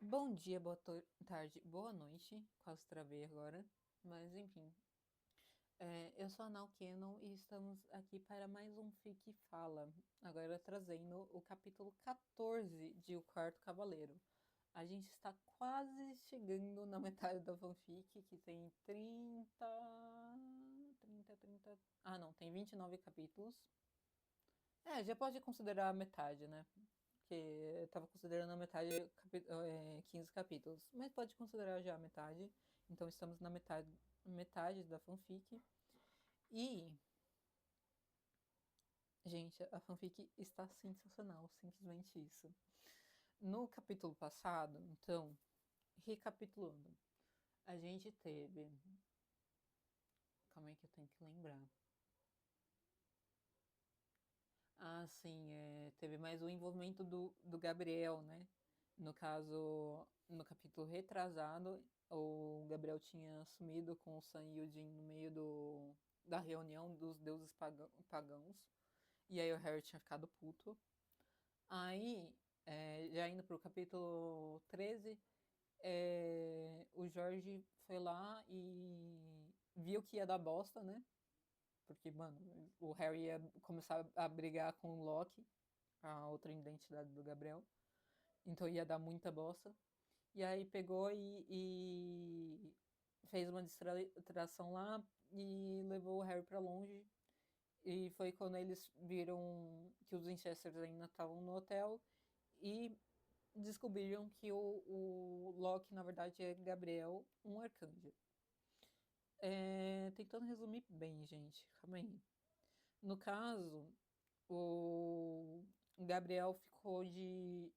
Bom dia, tarde, boa noite. Quase travei agora. Mas enfim. Eu sou a Nau Cannon e estamos aqui para mais um Fique Fala. Agora trazendo o capítulo 14 de O Quarto Cavaleiro. A gente está quase chegando na metade da fanfic, que tem 30. Ah, não, tem 29 capítulos. Já pode considerar a metade, né? Que eu tava considerando a metade, 15 capítulos. Mas pode considerar já a metade. Então estamos na metade da fanfic. E, gente, a fanfic está sensacional, simplesmente isso. No capítulo passado, então, recapitulando, a gente teve. Calma aí que eu tenho que lembrar. Ah, sim, teve mais o envolvimento do Gabriel, né? No caso, no capítulo retrasado, o Gabriel tinha sumido com o Sam e o Jin no meio da reunião dos deuses pagãos. E aí o Harry tinha ficado puto. Aí, já indo pro capítulo 13, o Jorge foi lá e viu que ia dar bosta, né? Porque, mano, o Harry ia começar a brigar com o Loki, a outra identidade do Gabriel. Então ia dar muita bosta. E aí pegou e fez uma distração lá e levou o Harry pra longe. E foi quando eles viram que os Winchesters ainda estavam no hotel e descobriram que o Loki, na verdade, é Gabriel, um arcanjo. Tentando resumir bem, gente. Calma aí. No caso, o Gabriel ficou de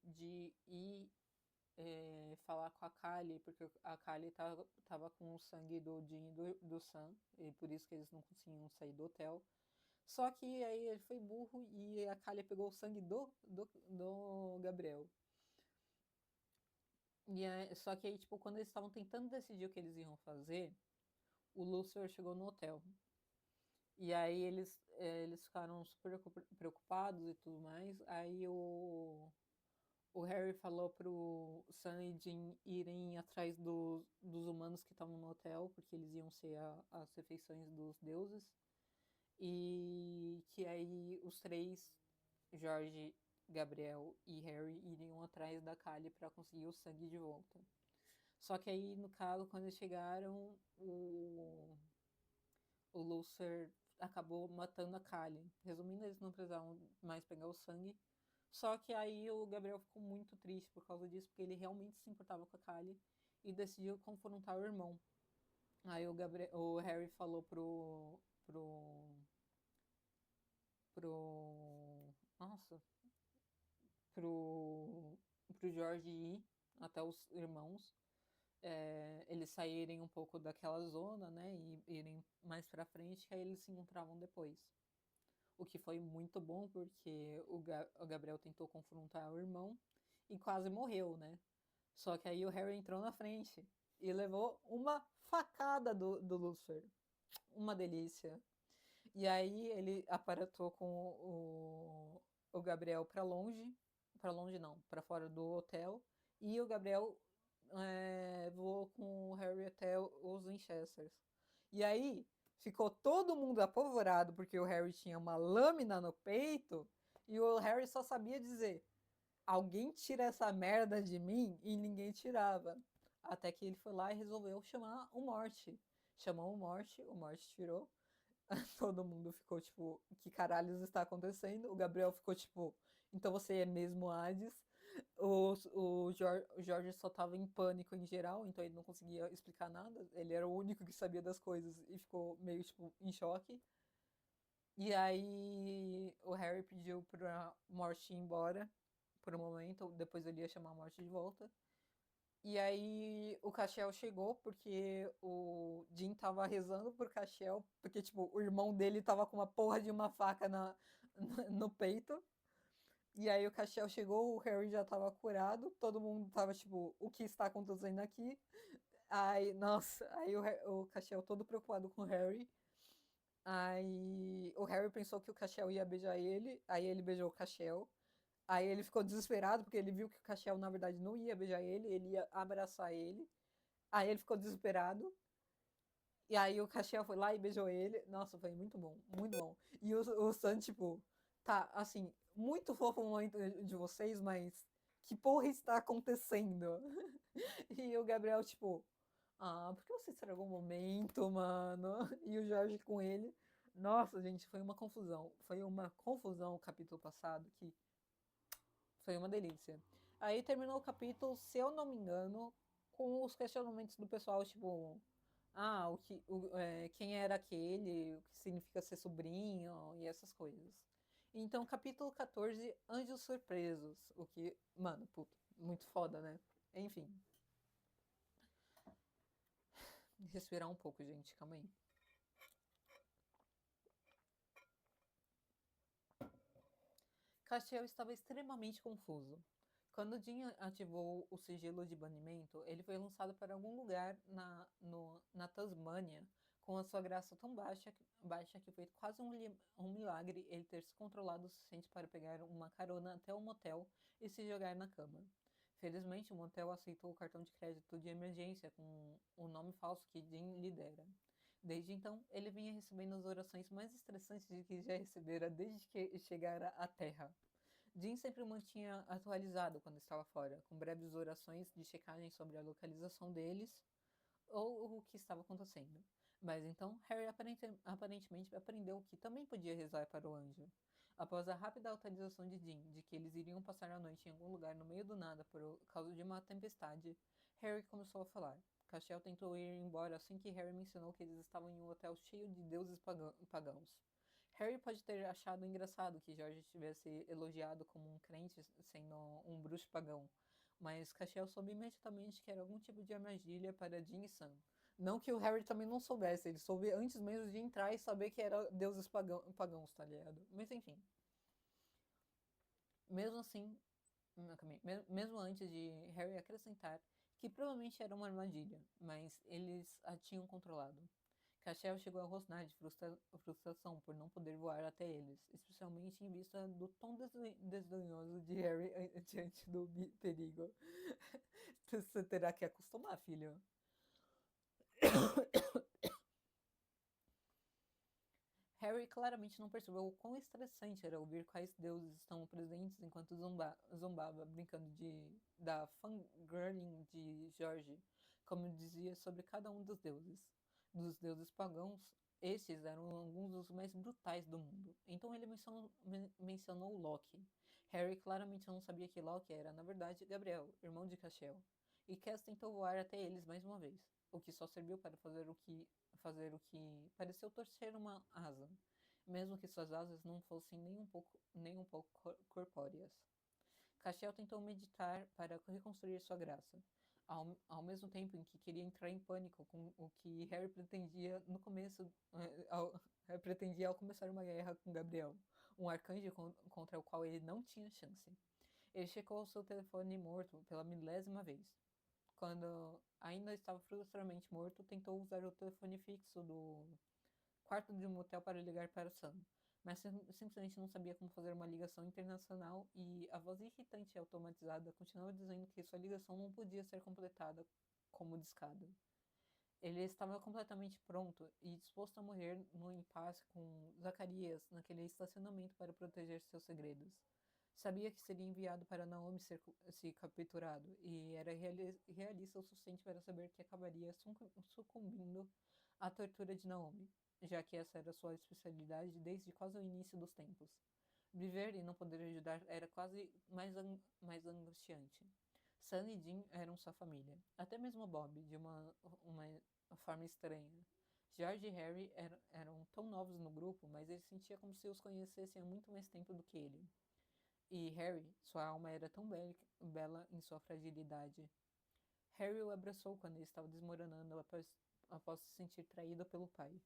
ir falar com a Kali, porque a Kali tava com o sangue do Jin e do Sam, e por isso que eles não conseguiam sair do hotel. Só que aí ele foi burro e a Kali pegou o sangue do Gabriel. Só que aí, tipo, quando eles estavam tentando decidir o que eles iam fazer, o Lucifer chegou no hotel. E aí eles ficaram super preocupados e tudo mais. Aí o Harry falou pro Sam e Jim irem atrás dos humanos que estavam no hotel, porque eles iam ser as refeições dos deuses. E que aí os três, George, Gabriel e Harry, iriam atrás da Kali para conseguir o sangue de volta. Só que aí, no caso, quando eles chegaram, o Lucer acabou matando a Kali. Resumindo, eles não precisavam mais pegar o sangue. Só que aí o Gabriel ficou muito triste por causa disso, porque ele realmente se importava com a Kali e decidiu confrontar o irmão. Aí o Harry falou nossa, pro, pro George ir até os irmãos, eles saírem um pouco daquela zona, né, e irem mais pra frente, que aí eles se encontravam depois. O que foi muito bom, porque o Gabriel tentou confrontar o irmão e quase morreu, né? Só que aí o Harry entrou na frente e levou uma facada do Lucifer. Uma delícia. E aí ele aparatou com o Gabriel para longe não, para fora do hotel, e o Gabriel voou com o Harry até os Winchesters. E aí ficou todo mundo apavorado porque o Harry tinha uma lâmina no peito e o Harry só sabia dizer: alguém tira essa merda de mim, e ninguém tirava. Até que ele foi lá e resolveu chamar o Morte. Chamou o Morte tirou. Todo mundo ficou tipo, que caralhos está acontecendo? O Gabriel ficou tipo, então você é mesmo Hades? O Jorge só tava em pânico em geral, então ele não conseguia explicar nada. Ele era o único que sabia das coisas e ficou meio tipo em choque. E aí o Harry pediu pra Morte ir embora por um momento, depois ele ia chamar a Morte de volta. E aí o Castiel chegou porque o Jim tava rezando por Castiel, porque, tipo, o irmão dele tava com uma porra de uma faca no peito. E aí o Castiel chegou, o Harry já tava curado, todo mundo tava, tipo, o que está acontecendo aqui? Aí, nossa, aí o Castiel todo preocupado com o Harry. Aí o Harry pensou que o Castiel ia beijar ele, aí ele beijou o Castiel. Aí ele ficou desesperado, porque ele viu que o Castiel, na verdade, não ia beijar ele ia abraçar ele. Aí ele ficou desesperado. E aí o Castiel foi lá e beijou ele. Nossa, foi muito bom, muito bom. E o Sam, tipo, tá, assim, muito fofo o momento de vocês, mas que porra está acontecendo? E o Gabriel, tipo, ah, por que você estragou o momento, mano? E o Jorge com ele. Nossa, gente, foi uma confusão. Foi uma confusão o capítulo passado que foi uma delícia. Aí terminou o capítulo, se eu não me engano, com os questionamentos do pessoal, tipo, ah, quem era aquele, o que significa ser sobrinho e essas coisas. Então, capítulo 14, Anjos Surpresos. O que, mano, puto, muito foda, né? Enfim. Respirar um pouco, gente, calma aí. Castiel estava extremamente confuso. Quando Jin ativou o sigilo de banimento, ele foi lançado para algum lugar na Tasmânia, com a sua graça tão baixa que foi quase um milagre ele ter se controlado o suficiente para pegar uma carona até o motel e se jogar na cama. Felizmente, o motel aceitou o cartão de crédito de emergência com o nome falso que Jin lhe dera. Desde então, ele vinha recebendo as orações mais estressantes de que já recebera desde que chegara à Terra. Jim sempre o mantinha atualizado quando estava fora, com breves orações de checagem sobre a localização deles ou o que estava acontecendo. Mas então, Harry aparentemente aprendeu que também podia rezar para o anjo. Após a rápida atualização de Jim de que eles iriam passar a noite em algum lugar no meio do nada por causa de uma tempestade, Harry começou a falar. Castiel tentou ir embora assim que Harry mencionou que eles estavam em um hotel cheio de deuses pagãos. Harry pode ter achado engraçado que George tivesse elogiado como um crente sendo um bruxo pagão, mas Castiel soube imediatamente que era algum tipo de armadilha para Jin e Sam. Não que o Harry também não soubesse, ele soube antes mesmo de entrar e saber que era deuses pagãos, tá ligado? Mas enfim. Mesmo assim, mesmo antes de Harry acrescentar que provavelmente era uma armadilha, mas eles a tinham controlado. Castiel chegou a rosnar de frustração por não poder voar até eles, especialmente em vista do tom desdenhoso de Harry diante do perigo. Você terá que acostumar, filho. Harry claramente não percebeu o quão estressante era ouvir quais deuses estavam presentes enquanto zombava, brincando da fangirling de George, como dizia sobre cada um dos deuses. Dos deuses pagãos, estes eram alguns dos mais brutais do mundo. Então ele mencionou Loki. Harry claramente não sabia que Loki era, na verdade, Gabriel, irmão de Castiel. E Cass tentou voar até eles mais uma vez, o que só serviu para fazer o que pareceu torcer uma asa, mesmo que suas asas não fossem nem um pouco corpóreas. Castiel tentou meditar para reconstruir sua graça, ao mesmo tempo em que queria entrar em pânico com o que Harry pretendia no começo, pretendia ao começar uma guerra com Gabriel, um arcanjo contra o qual ele não tinha chance. Ele checou seu telefone morto pela milésima vez. Quando ainda estava frustrosamente morto, tentou usar o telefone fixo do quarto de um motel para ligar para Sam, mas simplesmente não sabia como fazer uma ligação internacional e a voz irritante e automatizada continuava dizendo que sua ligação não podia ser completada como discada. Ele estava completamente pronto e disposto a morrer no impasse com Zacarias naquele estacionamento para proteger seus segredos. Sabia que seria enviado para Naomi ser capturado e era realista o suficiente para saber que acabaria sucumbindo à tortura de Naomi, já que essa era sua especialidade desde quase o início dos tempos. Viver e não poder ajudar era quase mais angustiante. Sam e Dean eram sua família. Até mesmo Bob, de uma forma estranha. George e Harry eram tão novos no grupo, mas ele sentia como se os conhecessem há muito mais tempo do que ele. E Harry, sua alma era tão bela em sua fragilidade. Harry o abraçou quando ele estava desmoronando após se sentir traído pelo pai.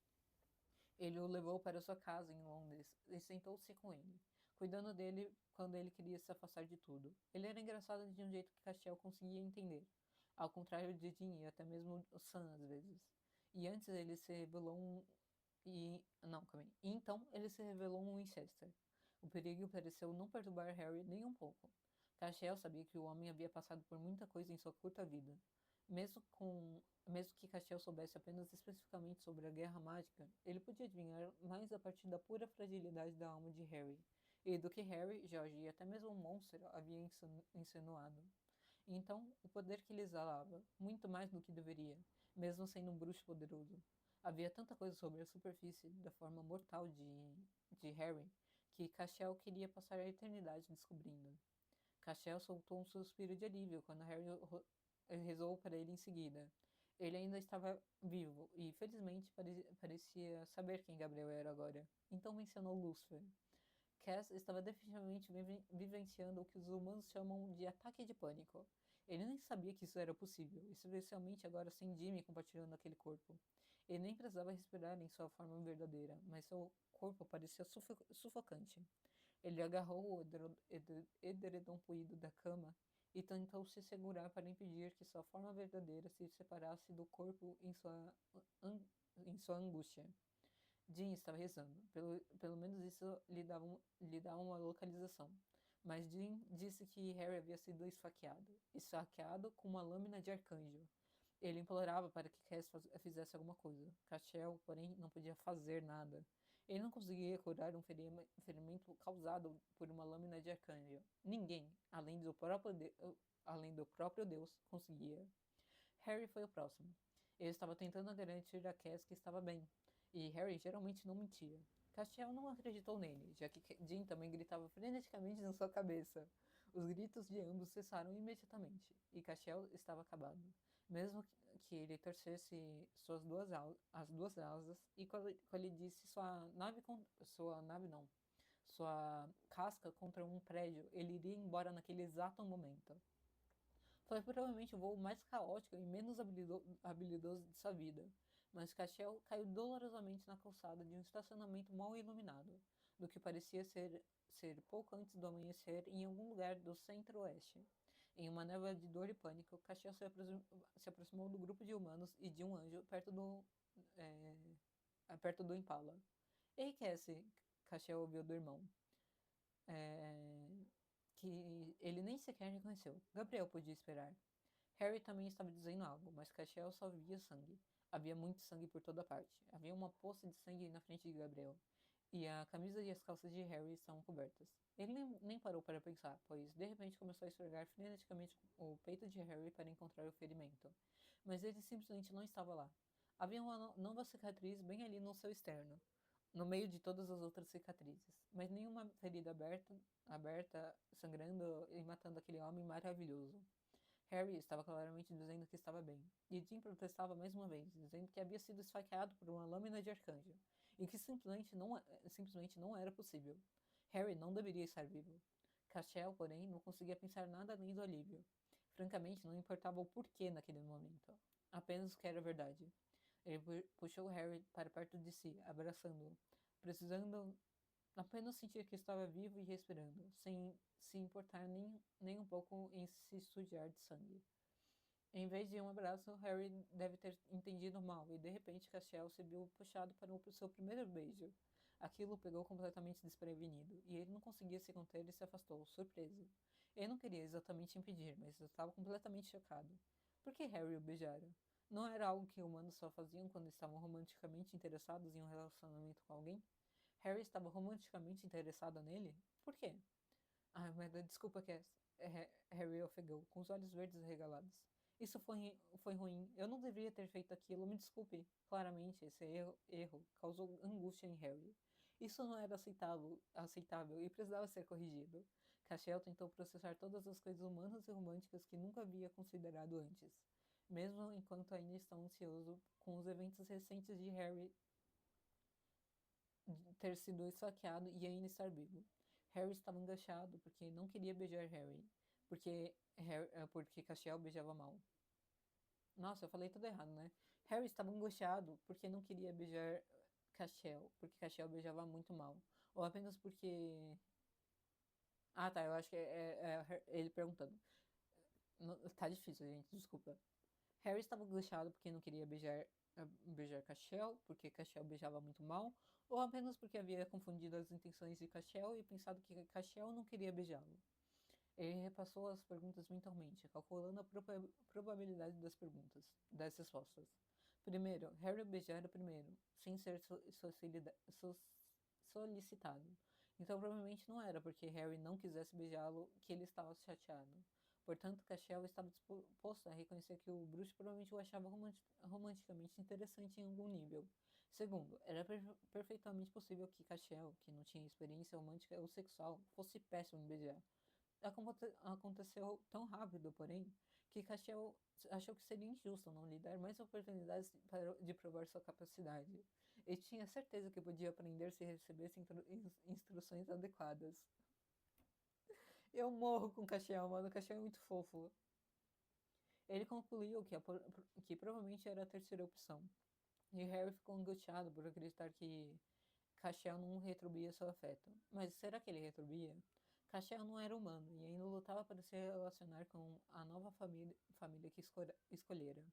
Ele o levou para sua casa em Londres e sentou-se com ele, cuidando dele quando ele queria se afastar de tudo. Ele era engraçado de um jeito que Castiel conseguia entender, ao contrário de Dean e até mesmo Sam às vezes. E antes ele se revelou um... E... Não, calma aí. E então ele se revelou um Winchester. O perigo pareceu não perturbar Harry nem um pouco. Cashel sabia que o homem havia passado por muita coisa em sua curta vida. Mesmo que Cashel soubesse apenas especificamente sobre a Guerra Mágica, ele podia adivinhar mais a partir da pura fragilidade da alma de Harry, e do que Harry, George e até mesmo o Monster havia insinuado. Então, o poder que ele exalava, muito mais do que deveria, mesmo sendo um bruxo poderoso. Havia tanta coisa sobre a superfície da forma mortal de Harry, que Cashel queria passar a eternidade descobrindo. Cashel soltou um suspiro de alívio quando Harry rezou para ele em seguida. Ele ainda estava vivo e, felizmente, parecia saber quem Gabriel era agora. Então mencionou Lúcifer. Cass estava definitivamente vivenciando o que os humanos chamam de ataque de pânico. Ele nem sabia que isso era possível, especialmente agora sem Jimmy compartilhando aquele corpo. Ele nem precisava respirar em sua forma verdadeira, mas seu corpo parecia sufocante. Ele agarrou o edredom puído da cama e tentou se segurar para impedir que sua forma verdadeira se separasse do corpo em sua angústia. Jean estava rezando. Pelo menos isso lhe dava uma localização. Mas Jean disse que Harry havia sido esfaqueado com uma lâmina de arcanjo. Ele implorava para que Cass fizesse alguma coisa. Cashel, porém, não podia fazer nada. Ele não conseguia curar um ferimento causado por uma lâmina de arcanjo. Ninguém, além do próprio Deus, conseguia. Harry foi o próximo. Ele estava tentando garantir a Cass que estava bem, e Harry geralmente não mentia. Castiel não acreditou nele, já que Jean também gritava freneticamente na sua cabeça. Os gritos de ambos cessaram imediatamente, e Castiel estava acabado. Mesmo que ele torcesse as duas asas e colidisse sua casca contra um prédio, ele iria embora naquele exato momento. Foi provavelmente o voo mais caótico e menos habilidoso de sua vida, mas Cashel caiu dolorosamente na calçada de um estacionamento mal iluminado, do que parecia ser pouco antes do amanhecer em algum lugar do centro-oeste. Em uma névoa de dor e pânico, Cashel se aproximou do grupo de humanos e de um anjo perto do Impala. Ei, Cassie, Cashel ouviu do irmão. Que ele nem sequer reconheceu. Gabriel podia esperar. Harry também estava dizendo algo, mas Cashel só via sangue. Havia muito sangue por toda parte. Havia uma poça de sangue na frente de Gabriel. E a camisa e as calças de Harry estavam cobertas. Ele nem parou para pensar, pois de repente começou a esfregar freneticamente o peito de Harry para encontrar o ferimento. Mas ele simplesmente não estava lá. Havia uma nova cicatriz bem ali no seu externo, no meio de todas as outras cicatrizes, mas nenhuma ferida aberta, sangrando e matando aquele homem maravilhoso. Harry estava claramente dizendo que estava bem, e Jim protestava mais uma vez, dizendo que havia sido esfaqueado por uma lâmina de arcanjo, e que simplesmente não era possível. Harry não deveria estar vivo. Cashel, porém, não conseguia pensar nada além do alívio. Francamente, não importava o porquê naquele momento, apenas o que era verdade. Ele puxou Harry para perto de si, abraçando-o, precisando apenas sentir que estava vivo e respirando, sem se importar nem um pouco em se sujar de sangue. Em vez de um abraço, Harry deve ter entendido mal e de repente Castiel se viu puxado para o seu primeiro beijo. Aquilo o pegou completamente desprevenido e ele não conseguia se conter e se afastou, surpreso. Ele não queria exatamente impedir, mas estava completamente chocado. Por que Harry o beijara? Não era algo que humanos só faziam quando estavam romanticamente interessados em um relacionamento com alguém? Harry estava romanticamente interessado nele? Por quê? Ah, mas desculpa, Cass. Harry ofegou, com os olhos verdes arregalados. Isso foi ruim. Eu não deveria ter feito aquilo. Me desculpe. Claramente, esse erro causou angústia em Harry. Isso não era aceitável e precisava ser corrigido. Cashel tentou processar todas as coisas humanas e românticas que nunca havia considerado antes, mesmo enquanto ainda estava ansioso com os eventos recentes de Harry ter sido esfaqueado e ainda estar vivo. Harry estava enganchado porque não queria beijar Harry, porque Castiel beijava mal. Nossa, eu falei tudo errado, né? Harry estava angustiado porque não queria beijar Castiel, porque Castiel beijava muito mal. Ou apenas porque... Ah, tá, eu acho que é ele perguntando. Tá difícil, gente, desculpa. Harry estava angustiado porque não queria beijar beijar Cashel, porque Cashel beijava muito mal, ou apenas porque havia confundido as intenções de Cashel e pensado que Cashel não queria beijá-lo. Ele repassou as perguntas mentalmente, calculando a probabilidade das respostas. Primeiro, Harry beijara primeiro, sem ser solicitado. Então provavelmente não era porque Harry não quisesse beijá-lo que ele estava chateado. Portanto, Cashel estava disposto a reconhecer que o bruxo provavelmente o achava romanticamente interessante em algum nível. Segundo, era perfeitamente possível que Cashel, que não tinha experiência romântica ou sexual, fosse péssimo em beijar. Aconteceu tão rápido, porém, que Castiel achou que seria injusto não lhe dar mais oportunidades de provar sua capacidade. E tinha certeza que podia aprender se recebesse instruções adequadas. Eu morro com Castiel, mano. Castiel é muito fofo. Ele concluiu que provavelmente era a terceira opção. E Harry ficou angustiado por acreditar que Castiel não retribuía seu afeto. Mas será que ele retribuía? Castiel não era humano e ainda lutava para se relacionar com a nova família que escolhera.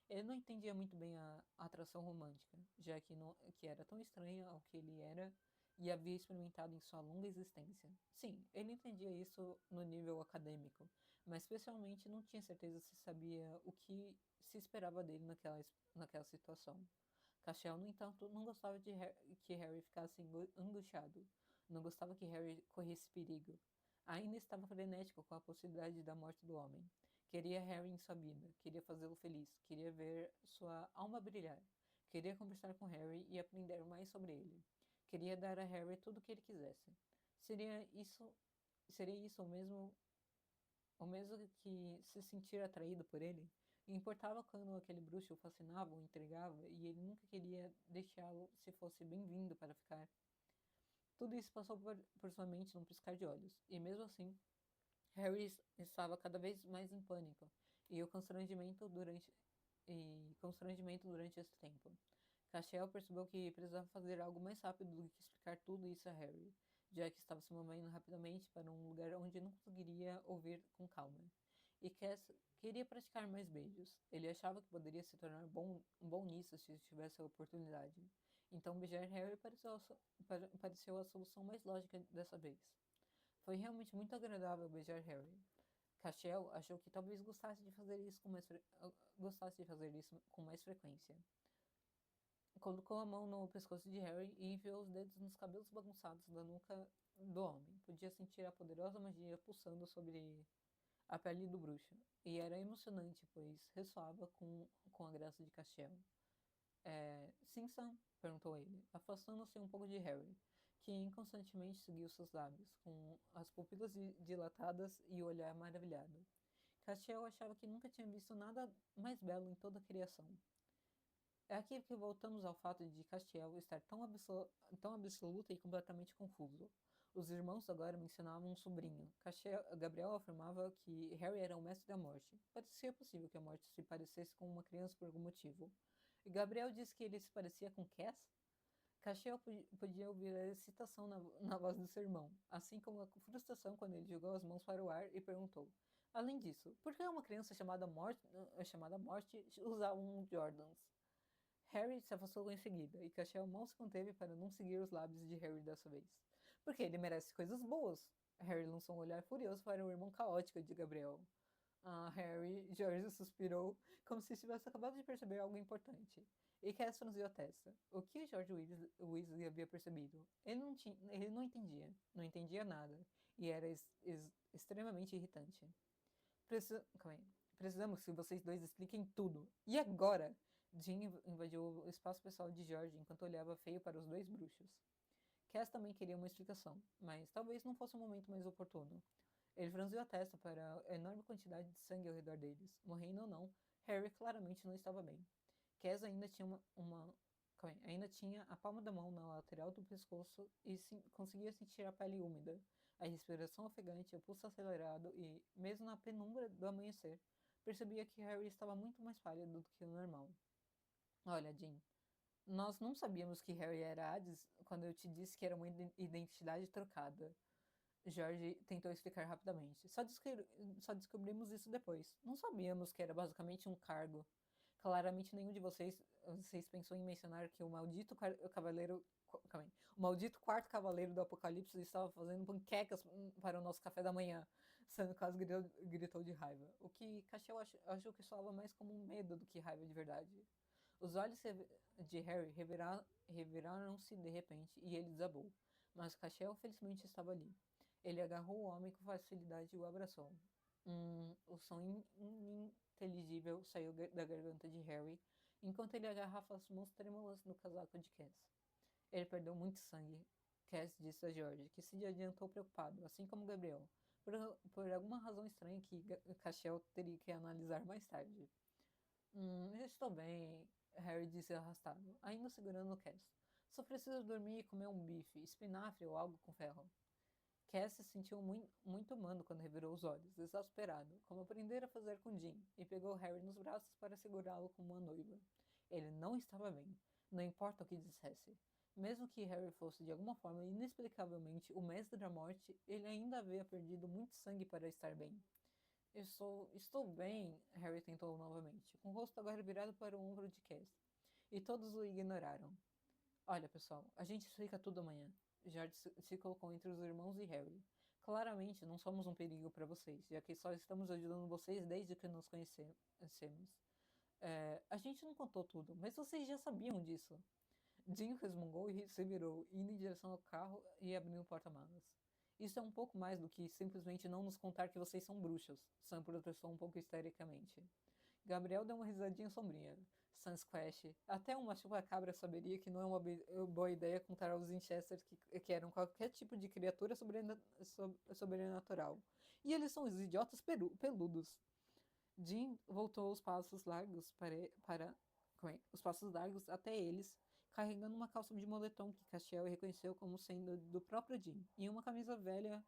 Ele não entendia muito bem a atração romântica, já que, que era tão estranha ao que ele era e havia experimentado em sua longa existência. Sim, ele entendia isso no nível acadêmico, mas especialmente não tinha certeza se sabia o que se esperava dele naquela situação. Castiel, no entanto, não gostava de que Harry ficasse angustiado. Não gostava que Harry corresse perigo. Ainda estava frenético com a possibilidade da morte do homem. Queria Harry em sua vida, queria fazê-lo feliz, queria ver sua alma brilhar. Queria conversar com Harry e aprender mais sobre ele. Queria dar a Harry tudo o que ele quisesse. Seria isso, seria isso o mesmo que se sentir atraído por ele? Importava quando aquele bruxo o fascinava ou intrigava, e ele nunca queria deixá-lo se fosse bem-vindo para ficar. Tudo isso passou por sua mente num piscar de olhos, e mesmo assim, Harry estava cada vez mais em pânico, e constrangimento durante esse tempo. Castiel percebeu que precisava fazer algo mais rápido do que explicar tudo isso a Harry, já que estava se movendo rapidamente para um lugar onde não conseguiria ouvir com calma. E Cass queria praticar mais beijos. Ele achava que poderia se tornar bom nisso se tivesse a oportunidade. Então beijar Harry pareceu a solução mais lógica dessa vez. Foi realmente muito agradável beijar Harry. Castiel achou que talvez gostasse de fazer isso com mais frequência. Colocou a mão no pescoço de Harry e enfiou os dedos nos cabelos bagunçados da nuca do homem. Podia sentir a poderosa magia pulsando sobre a pele do bruxo. E era emocionante, pois ressoava com a graça de Castiel. Sim, Sam? Perguntou ele, afastando-se um pouco de Harry, que inconstantemente seguiu seus lábios, com as pupilas dilatadas e o olhar maravilhado. Castiel achava que nunca tinha visto nada mais belo em toda a criação. É aqui que voltamos ao fato de Castiel estar tão absoluta e completamente confuso. Os irmãos agora mencionavam um sobrinho. Gabriel afirmava que Harry era o mestre da morte. Parecia possível que a morte se parecesse com uma criança por algum motivo. E Gabriel disse que ele se parecia com Cass. Castiel podia ouvir a excitação na voz do seu irmão, assim como a frustração quando ele jogou as mãos para o ar e perguntou: além disso, por que uma criança chamada Morte usava um Jordans? Harry se afastou em seguida, e Castiel mal se conteve para não seguir os lábios de Harry dessa vez. Porque ele merece coisas boas. Harry lançou um olhar furioso para o irmão caótico de Gabriel. Ah, Harry, George suspirou, como se estivesse acabado de perceber algo importante. E Cass franziu a testa. O que George Weasley havia percebido? Ele não entendia. Não entendia nada. E era extremamente irritante. Calma aí. Precisamos que vocês dois expliquem tudo. E agora? Jean invadiu o espaço pessoal de George enquanto olhava feio para os dois bruxos. Cass também queria uma explicação, mas talvez não fosse o momento mais oportuno. Ele franziu a testa para a enorme quantidade de sangue ao redor deles. Morrendo ou não, Harry claramente não estava bem. Cass ainda tinha calma aí, ainda tinha a palma da mão na lateral do pescoço e conseguia sentir a pele úmida, a respiração ofegante, o pulso acelerado e, mesmo na penumbra do amanhecer, percebia que Harry estava muito mais pálido do que o normal. Olha, Jean, nós não sabíamos que Harry era Hades quando eu te disse que era uma identidade trocada. George tentou explicar rapidamente. Só descobrimos isso depois. Não sabíamos que era basicamente um cargo. Claramente nenhum de vocês pensou em mencionar que o maldito cavaleiro... Calma aí. O maldito quarto cavaleiro do Apocalipse estava fazendo panquecas para o nosso café da manhã. Sam quase gritou de raiva. O que Cacheu achou que soava mais como um medo do que raiva de verdade. Os olhos de Harry reviraram-se de repente e ele desabou. Mas Cachel felizmente estava ali. Ele agarrou o homem com facilidade e o abraçou. O som ininteligível saiu da garganta de Harry, enquanto ele agarrava as mãos trêmulas no casaco de Cass. Ele perdeu muito sangue, Cass disse a George, que se adiantou preocupado, assim como Gabriel, por alguma razão estranha que Cachel teria que analisar mais tarde. Eu estou bem, Harry disse arrastado, ainda segurando Cass. Só preciso dormir e comer um bife, espinafre ou algo com ferro. Cass se sentiu muito humano quando revirou os olhos, exasperado, como aprendera a fazer com Jim, e pegou Harry nos braços para segurá-lo como uma noiva. Ele não estava bem, não importa o que dissesse. Mesmo que Harry fosse de alguma forma inexplicavelmente o mestre da morte, ele ainda havia perdido muito sangue para estar bem. Estou bem, Harry tentou novamente, com o rosto agora virado para o ombro de Cass. E todos o ignoraram. Olha, pessoal, a gente explica tudo amanhã. George se colocou entre os irmãos e Harry. Claramente, não somos um perigo para vocês, já que só estamos ajudando vocês desde que nos conhecemos. A gente não contou tudo, mas vocês já sabiam disso. Jim resmungou e se virou, indo em direção ao carro e abrindo o porta-malas. Isso é um pouco mais do que simplesmente não nos contar que vocês são bruxos, Sam protestou um pouco histericamente. Gabriel deu uma risadinha sombria. Sam Squash. Até uma chupa-cabra saberia que não é uma boa ideia contar aos Winchesters que eram qualquer tipo de criatura sobrenatural. E eles são os idiotas peludos. Jim voltou os passos largos os passos largos até eles, carregando uma calça de moletom que Castiel reconheceu como sendo do próprio Jim, e uma camisa velha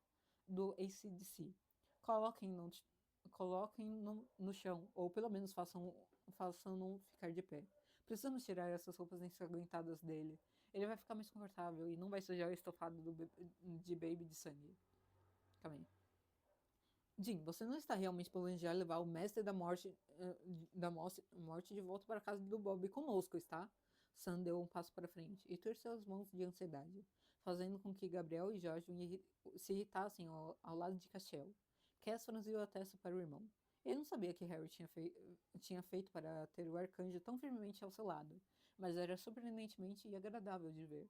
do AC/DC. Coloquem-no no chão, ou pelo menos façam-no ficar de pé. Precisamos tirar essas roupas ensanguentadas dele. Ele vai ficar mais confortável e não vai sujar o estofado de baby de sangue. Calma aí. Jim, você não está realmente planejando levar o mestre da morte de volta para a casa do Bob conosco, está? Sam deu um passo para frente e torceu as mãos de ansiedade, fazendo com que Gabriel e Jorge se irritassem ao lado de Cachel. Cass franziu a testa para o irmão. Ele não sabia que Harry tinha feito para ter o arcanjo tão firmemente ao seu lado, mas era surpreendentemente agradável de ver.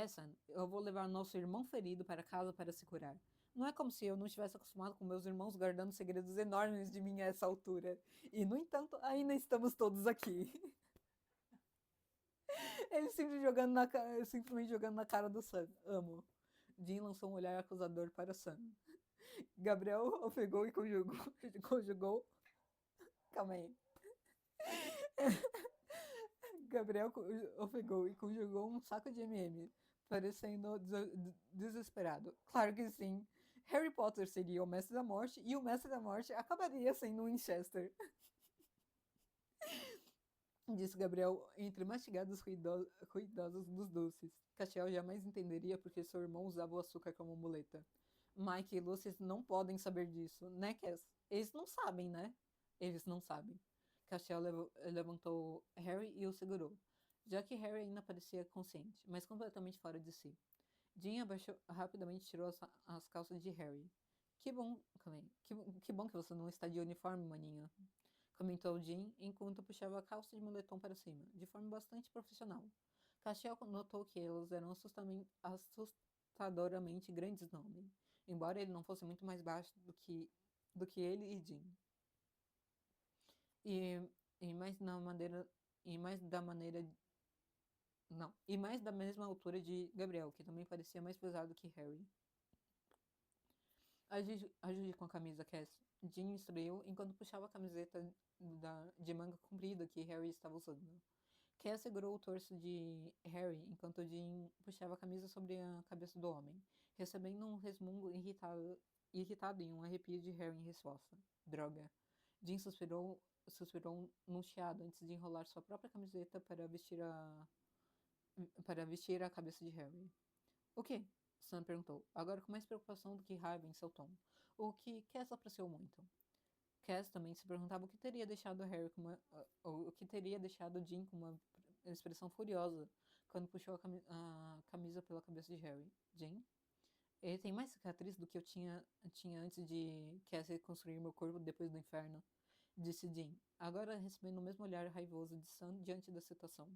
Sam, eu vou levar nosso irmão ferido para casa para se curar. Não é como se eu não estivesse acostumado com meus irmãos guardando segredos enormes de mim a essa altura. E, no entanto, ainda estamos todos aqui. Ele simplesmente jogando na cara do Sam. Amo. Jim lançou um olhar acusador para Sam. Gabriel ofegou e conjugou. Calma aí. Gabriel ofegou e conjugou um saco de M&M, parecendo desesperado. Claro que sim. Harry Potter seria o Mestre da Morte e o Mestre da Morte acabaria sendo Winchester. Disse Gabriel entre mastigados ruidosos dos doces. Castiel jamais entenderia porque seu irmão usava o açúcar como muleta. Mike e Lucy não podem saber disso, né, Cass? Eles não sabem, né? Eles não sabem. Castiel levantou Harry e o segurou, já que Harry ainda parecia consciente, mas completamente fora de si. Jean rapidamente tirou as calças de Harry. Que bom, que bom que você não está de uniforme, maninha, comentou Jean enquanto puxava a calça de moletom para cima, de forma bastante profissional. Castiel notou que elas eram assustadoramente grandes no homem, embora ele não fosse muito mais baixo do que ele e Jean. E mais na maneira e mais da maneira não, e mais da mesma altura de Gabriel, que também parecia mais pesado que Harry. Ajude com a camisa, Cass. Jean instruiu enquanto puxava a camiseta de manga comprida que Harry estava usando. Cass segurou o torso de Harry enquanto Jean puxava a camisa sobre a cabeça do homem, recebendo um resmungo irritado e um arrepio de Harry em resposta. Droga. Jean suspirou num chiado antes de enrolar sua própria camiseta para vestir a cabeça de Harry. O quê? Sam perguntou, agora com mais preocupação do que raiva em seu tom, o que Cass apreciou muito. Cass também se perguntava o que teria deixado Harry com o que teria deixado Jean com uma expressão furiosa quando puxou a camisa pela cabeça de Harry. Jean? Ele tem mais cicatriz do que eu tinha antes de Cass reconstruir meu corpo depois do inferno, disse Jean, agora recebendo o mesmo olhar raivoso de Sam diante da situação.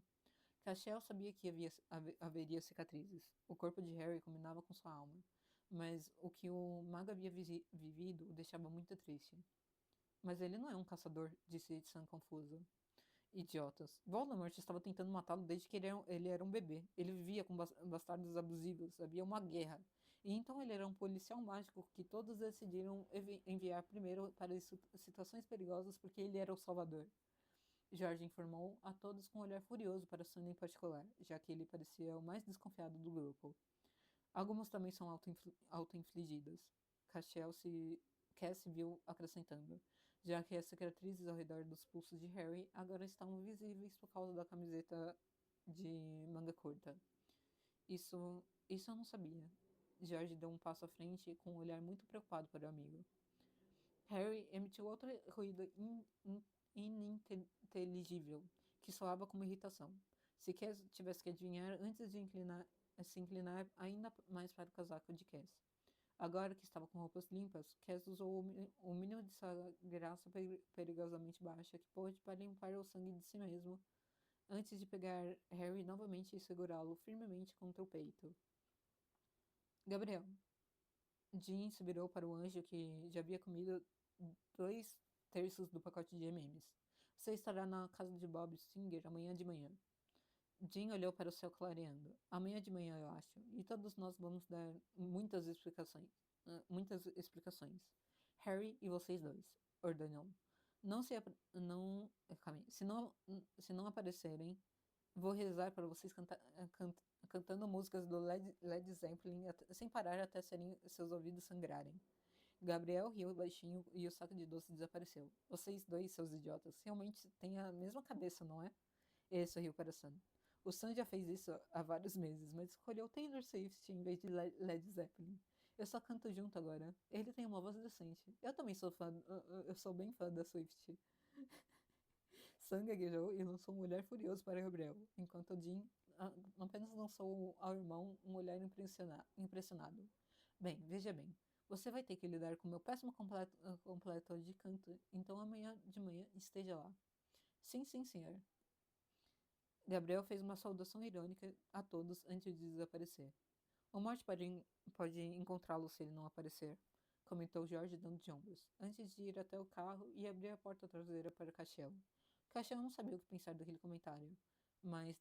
Cashel sabia que haveria cicatrizes. O corpo de Harry combinava com sua alma, mas o que o mago havia vivido o deixava muito triste. Mas ele não é um caçador, disse Sam confuso. Idiotas. Voldemort estava tentando matá-lo desde que ele era um bebê. Ele vivia com bastardos abusivos. Havia uma guerra. E então ele era um policial mágico que todos decidiram enviar primeiro para situações perigosas porque ele era o salvador. Jorge informou a todos com um olhar furioso para Sam em particular, já que ele parecia o mais desconfiado do grupo. Algumas também são auto-infligidas. Cass se viu acrescentando, já que as cicatrizes ao redor dos pulsos de Harry agora estavam visíveis por causa da camiseta de manga curta. Isso eu não sabia. George deu um passo à frente com um olhar muito preocupado para o amigo. Harry emitiu outro ruído ininteligível, que soava como irritação. Se Cass tivesse que adivinhar antes de se inclinar ainda mais para o casaco de Cass. Agora que estava com roupas limpas, Cass usou o mínimo de sua graça perigosamente baixa que pôde para limpar o sangue de si mesmo, antes de pegar Harry novamente e segurá-lo firmemente contra o peito. Gabriel. Jean se virou para o anjo que já havia comido 2/3 do pacote de M&M's. Você estará na casa de Bob Singer amanhã de manhã. Jean olhou para o céu clareando. Amanhã de manhã, eu acho. E todos nós vamos dar muitas explicações. Harry e vocês dois, ordenou. Não se não, calma aí. Se não aparecerem, vou rezar para vocês cantando músicas do Led Zeppelin sem parar até seus ouvidos sangrarem. Gabriel riu baixinho e o saco de doce desapareceu. Vocês dois, seus idiotas, realmente têm a mesma cabeça, não é? Ele sorriu para Sam. O Sam já fez isso há vários meses, mas escolheu Taylor Swift em vez de Led Zeppelin. Eu só canto junto agora. Ele tem uma voz decente. Eu também sou fã. Eu sou bem fã da Swift. Sam gaguejou e lançou um olhar furioso para Gabriel, enquanto Jean apenas lançou ao irmão um olhar impressionado. Bem, veja bem. Você vai ter que lidar com meu péssimo completo de canto, então amanhã de manhã esteja lá. Sim, sim, senhor. Gabriel fez uma saudação irônica a todos antes de desaparecer. O Morte pode encontrá-lo se ele não aparecer, comentou George dando de ombros, antes de ir até o carro e abrir a porta traseira para Castelo. Castelo não sabia o que pensar daquele comentário, mas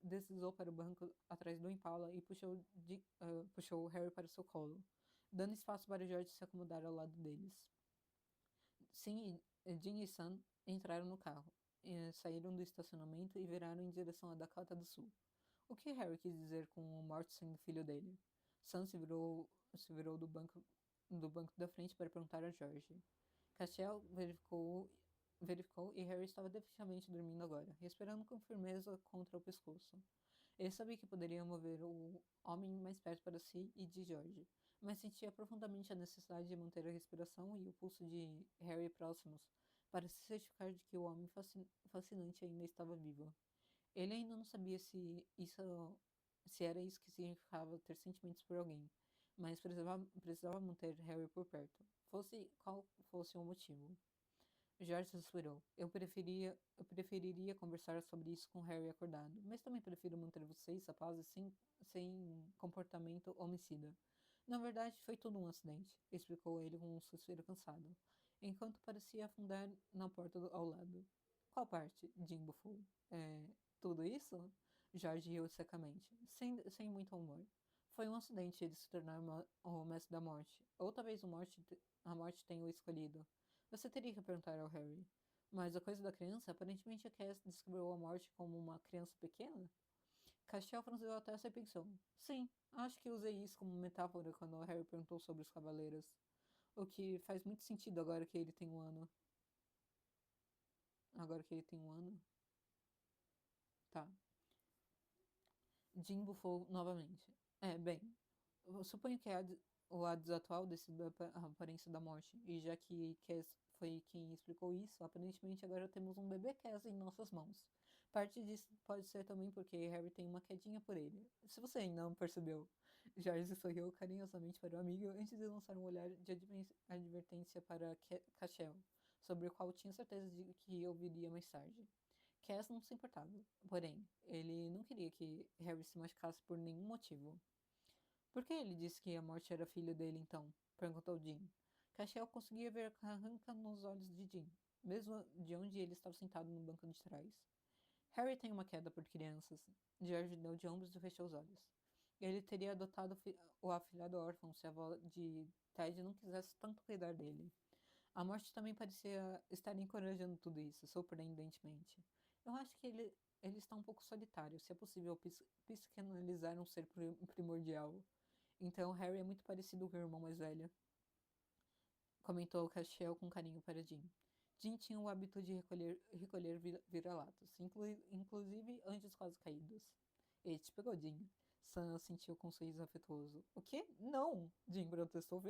deslizou para o banco atrás do Impala e puxou Harry para seu colo, dando espaço para George se acomodar ao lado deles. Sim, Jean e Sam entraram no carro, saíram do estacionamento e viraram em direção à Dakota do Sul. O que Harry quis dizer com o Mort sendo filho dele? Sam se virou do banco da frente para perguntar a George. Castiel verificou e Harry estava definitivamente dormindo agora, respirando com firmeza contra o pescoço. Ele sabia que poderia mover o homem mais perto para si e de George, mas sentia profundamente a necessidade de manter a respiração e o pulso de Harry próximos para se certificar de que o homem fascinante ainda estava vivo. Ele ainda não sabia se era isso que significava ter sentimentos por alguém, mas precisava manter Harry por perto, fosse qual fosse o motivo. George suspirou. Eu preferiria conversar sobre isso com Harry acordado, mas também prefiro manter vocês rapazes sem comportamento homicida. Na verdade, foi tudo um acidente, explicou ele com um suspiro cansado, enquanto parecia afundar na porta ao lado. Qual parte? Jim bufou. Tudo isso? George riu secamente, sem muito humor. Foi um acidente ele se tornar o mestre da morte. Ou talvez a morte tenha o escolhido. Você teria que perguntar ao Harry. Mas a coisa da criança, aparentemente a Cass descreveu a morte como uma criança pequena? Castiel franziu a testa e pensou. Sim, acho que usei isso como metáfora quando o Harry perguntou sobre os cavaleiros. O que faz muito sentido agora que ele tem um ano. Agora que ele tem um ano? Tá. Jim bufou novamente. Bem, eu suponho que o lado atual decide a aparência da morte, e já que Cass foi quem explicou isso, aparentemente agora temos um bebê Cass em nossas mãos. Parte disso pode ser também porque Harry tem uma quedinha por ele. Se você ainda não percebeu, George sorriu carinhosamente para o amigo antes de lançar um olhar de advertência para Cashel, sobre o qual tinha certeza de que ouviria mais tarde. Cass não se importava, porém, ele não queria que Harry se machucasse por nenhum motivo. Por que ele disse que a morte era filho dele, então? Perguntou Jim. Cashel conseguia ver a carranca nos olhos de Jim, mesmo de onde ele estava sentado no banco de trás. Harry tem uma queda por crianças. George deu de ombros e fechou os olhos. Ele teria adotado o afilhado órfão se a avó de Ted não quisesse tanto cuidar dele. A morte também parecia estar encorajando tudo isso, surpreendentemente. Eu acho que ele está um pouco solitário, se é possível psicanalizar um ser primordial. Então, Harry é muito parecido com o irmão mais velho, comentou Cashel com carinho para Jim. Jim tinha o hábito de recolher vira-latas, inclusive antes quase caídos. Ele te pegou, Jim. Sam sentiu com um sorriso afetuoso. O quê? Não! Jim protestou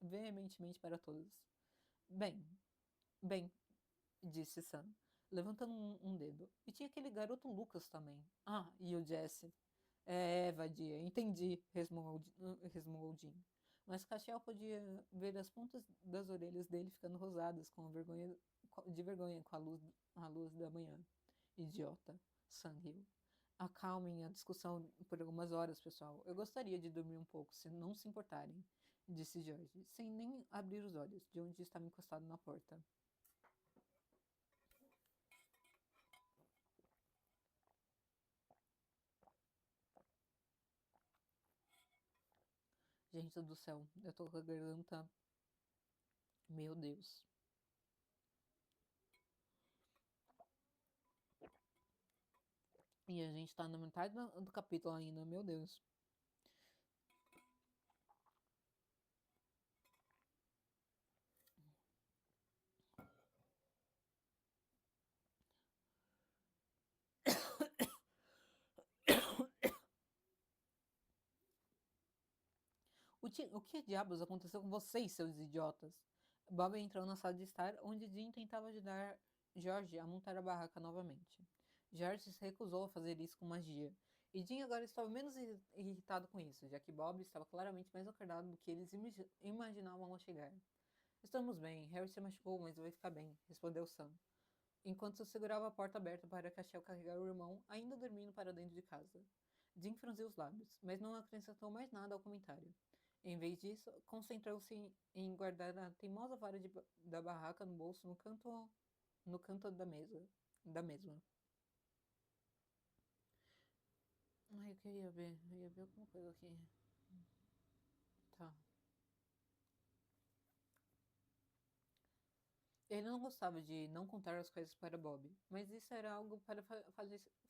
veementemente para todos. Bem, bem, disse Sam, levantando um dedo. E tinha aquele garoto Lucas também. Ah, e o Jesse. É, vadia, entendi, resmungou Jim. Mas Cachel podia ver as pontas das orelhas dele ficando rosadas de vergonha com a luz da manhã. Idiota, Sam riu. Acalmem a discussão por algumas horas, pessoal. Eu gostaria de dormir um pouco, se não se importarem, disse George, sem nem abrir os olhos, de onde estava encostado na porta. Gente do céu, eu tô com a garganta. Meu Deus. E a gente tá na metade do capítulo ainda, meu Deus. O que diabos aconteceu com vocês, seus idiotas? Bob entrou na sala de estar, onde Jim tentava ajudar George a montar a barraca novamente. George se recusou a fazer isso com magia, e Jim agora estava menos irritado com isso, já que Bob estava claramente mais acordado do que eles imaginavam ao chegar. Estamos bem, Harry se machucou, mas vai ficar bem, respondeu Sam, enquanto segurava a porta aberta para Cachel carregar o irmão, ainda dormindo, para dentro de casa. Jim franziu os lábios, mas não acrescentou mais nada ao comentário. Em vez disso, concentrou-se em guardar a teimosa vara da barraca no bolso no canto da mesma. Ai, eu ia ver alguma coisa aqui. Tá. Ele não gostava de não contar as coisas para Bob, mas isso era algo para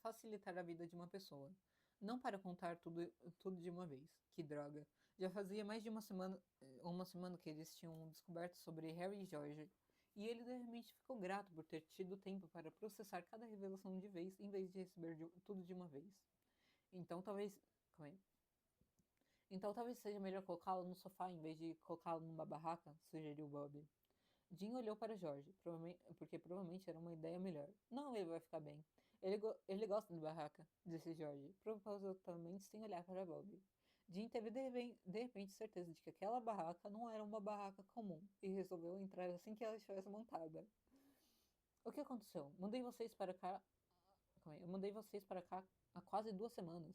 facilitar a vida de uma pessoa. Não para contar tudo de uma vez. Que droga. Já fazia mais de uma semana que eles tinham descoberto sobre Harry e George, e ele de repente ficou grato por ter tido tempo para processar cada revelação de vez, em vez de receber tudo de uma vez. Então talvez. Calma aí. Então talvez seja melhor colocá-lo no sofá em vez de colocá-lo numa barraca, sugeriu Bob. Jim olhou para Jorge, porque provavelmente era uma ideia melhor. Não, ele vai ficar bem. Ele gosta de barraca, disse Jorge, propositalmente sem olhar para Bob. Jim teve de repente certeza de que aquela barraca não era uma barraca comum e resolveu entrar assim que ela estivesse montada. O que aconteceu? Mandei vocês para cá. Eu mandei vocês para cá há quase 2 semanas.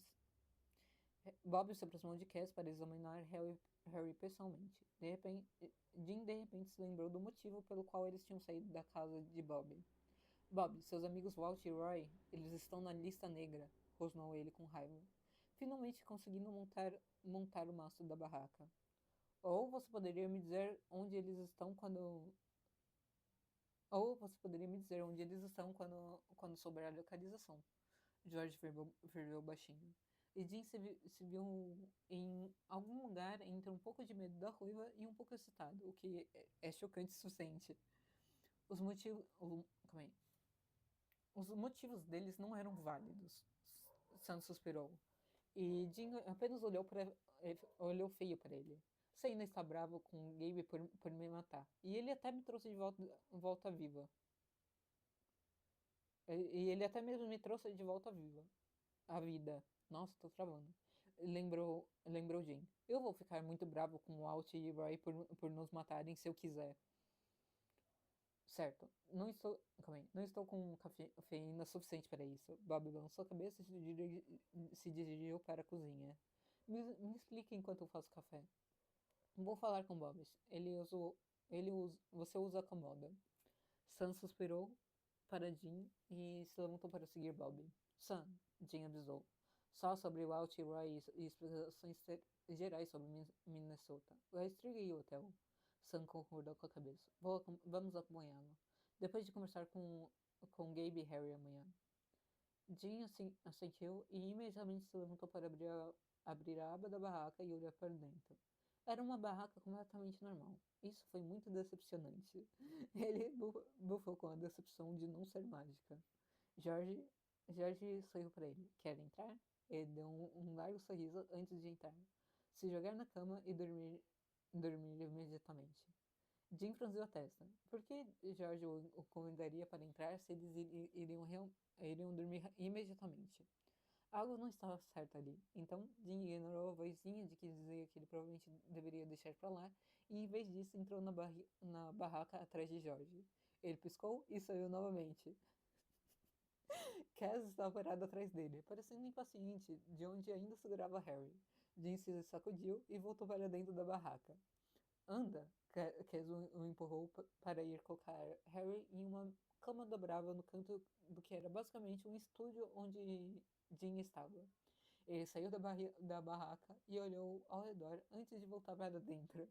Bob se aproximou de Cass para examinar Harry pessoalmente. Jim de repente se lembrou do motivo pelo qual eles tinham saído da casa de Bob. Bob, seus amigos Walt e Roy, eles estão na lista negra, rosnou ele com raiva. Finalmente conseguindo montar o mastro da barraca. Ou você poderia me dizer onde eles estão quando. Ou você poderia me dizer onde eles estão quando souber a localização. George ferveu baixinho. E Jim se viu em algum lugar entre um pouco de medo da ruiva e um pouco excitado, o que é chocante o suficiente. Calma aí. Os motivos deles não eram válidos, Sam suspirou. E Jim apenas olhou feio para ele. Você ainda está bravo com o Gabe por me matar. E ele até me trouxe de volta viva. E ele até mesmo me trouxe de volta viva. A vida. Nossa, tô travando. Lembrou Jim. Eu vou ficar muito bravo com o Alt e Roy por nos matarem se eu quiser. Certo. Não estou. Calma aí. Não estou com cafeína suficiente para isso. Bob balançou a cabeça e se dirigiu para a cozinha. Me explique enquanto eu faço café. Vou falar com Bob. Você usa a comoda. Sam suspirou para Jean e se levantou para seguir Bob. Sam, Jean avisou. Só sobre o Alt Roy e explicações gerais sobre Minnesota. Eu estriguei o hotel. Sam concordou com a cabeça. Vamos acompanhá-lo. Depois de conversar com Gabe e Harry amanhã. Jean assentiu e imediatamente se levantou para abrir a aba da barraca e olhar para dentro. Era uma barraca completamente normal. Isso foi muito decepcionante. Ele bufou com a decepção de não ser mágica. Jorge, Jorge sorriu para ele. Quer entrar? Ele deu um largo sorriso antes de entrar. Se jogar na cama e dormir imediatamente. Jim franziu a testa. Por que Jorge o convidaria para entrar se eles iriam dormir imediatamente? Algo não estava certo ali. Então, Jim ignorou a vozinha de que dizia que ele provavelmente deveria deixar pra lá e, em vez disso, entrou na barraca atrás de Jorge. Ele piscou e saiu novamente. Cass estava parado atrás dele, parecendo impaciente, de onde ainda segurava Harry. Jim se sacudiu e voltou para dentro da barraca. Anda! Cass o empurrou para ir colocar Harry em uma cama dobrável no canto do que era basicamente um estúdio onde Jim estava. Ele saiu da barraca e olhou ao redor antes de voltar para dentro.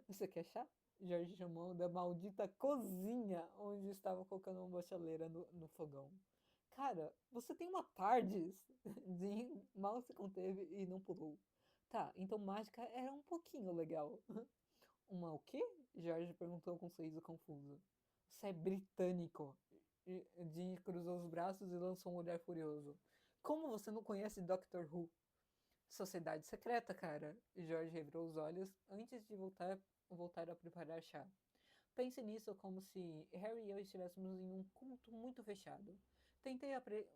Você quer chá? Jorge chamou da maldita cozinha onde estava colocando uma bochaleira no fogão. Cara, você tem uma TARDIS! Jim mal se conteve e não pulou. Tá, então mágica era um pouquinho legal. Uma o quê? Jorge perguntou com um sorriso confuso. Você é britânico. Jim cruzou os braços e lançou um olhar furioso. Como você não conhece Doctor Who? Sociedade secreta, cara. Jorge revirou os olhos antes de voltar a preparar chá. Pense nisso como se Harry e eu estivéssemos em um culto muito fechado. Tentei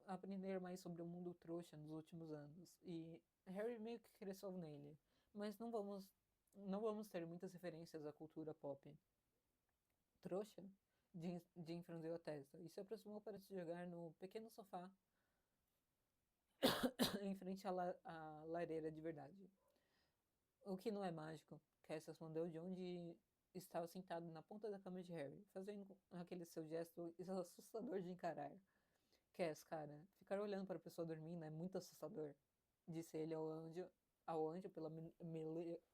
aprender mais sobre o mundo trouxa nos últimos anos, e Harry meio que cresceu nele, mas não vamos ter muitas referências à cultura pop. Trouxa? Jim franziu a testa e se aproximou para se jogar no pequeno sofá em frente à lareira de verdade. O que não é mágico, Cass respondeu de onde estava sentado na ponta da cama de Harry, fazendo aquele seu gesto assustador de encarar. Cass, cara, ficar olhando para a pessoa dormindo é muito assustador, disse ele ao anjo pela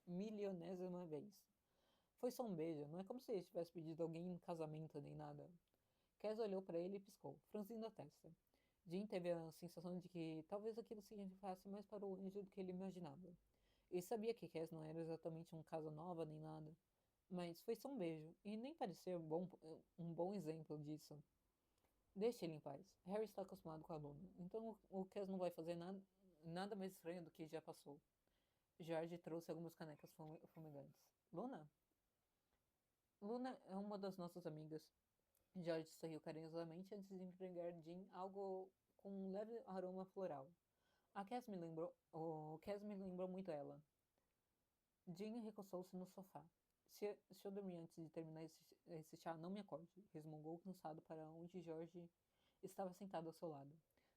milionésima vez. Foi só um beijo, não é como se ele tivesse pedido alguém em casamento nem nada. Cass olhou para ele e piscou, franzindo a testa. Jim teve a sensação de que talvez aquilo significasse mais para o anjo do que ele imaginava. Ele sabia que Cass não era exatamente um casa nova nem nada, mas foi só um beijo, e nem parecia um bom exemplo disso. Deixe ele em paz. Harry está acostumado com a Luna, então o Cass não vai fazer nada mais estranho do que já passou. George trouxe algumas canecas fumegantes. Luna? Luna é uma das nossas amigas. George sorriu carinhosamente antes de entregar Jean algo com um leve aroma floral. O Cass me lembrou muito ela. Jean recostou-se no sofá. Se eu dormir antes de terminar esse chá, não me acorde, resmungou cansado para onde Jorge estava sentado ao seu lado.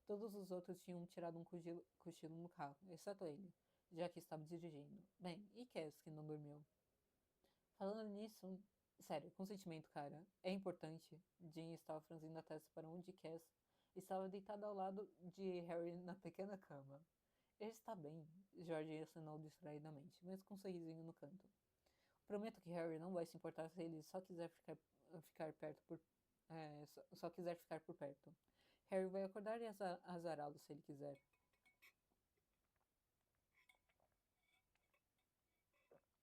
Todos os outros tinham tirado um cochilo no carro, exceto ele, já que estava dirigindo. Bem, e Cass, que não dormiu? Falando nisso, sério, consentimento, cara, é importante. Jean estava franzindo a testa para onde Cass estava deitado ao lado de Harry na pequena cama. Ele está bem, Jorge acenou distraidamente, mas com um sorrisinho no canto. Prometo que Harry não vai se importar se ele só quiser ficar perto só quiser ficar por perto. Harry vai acordar e azará-lo se ele quiser.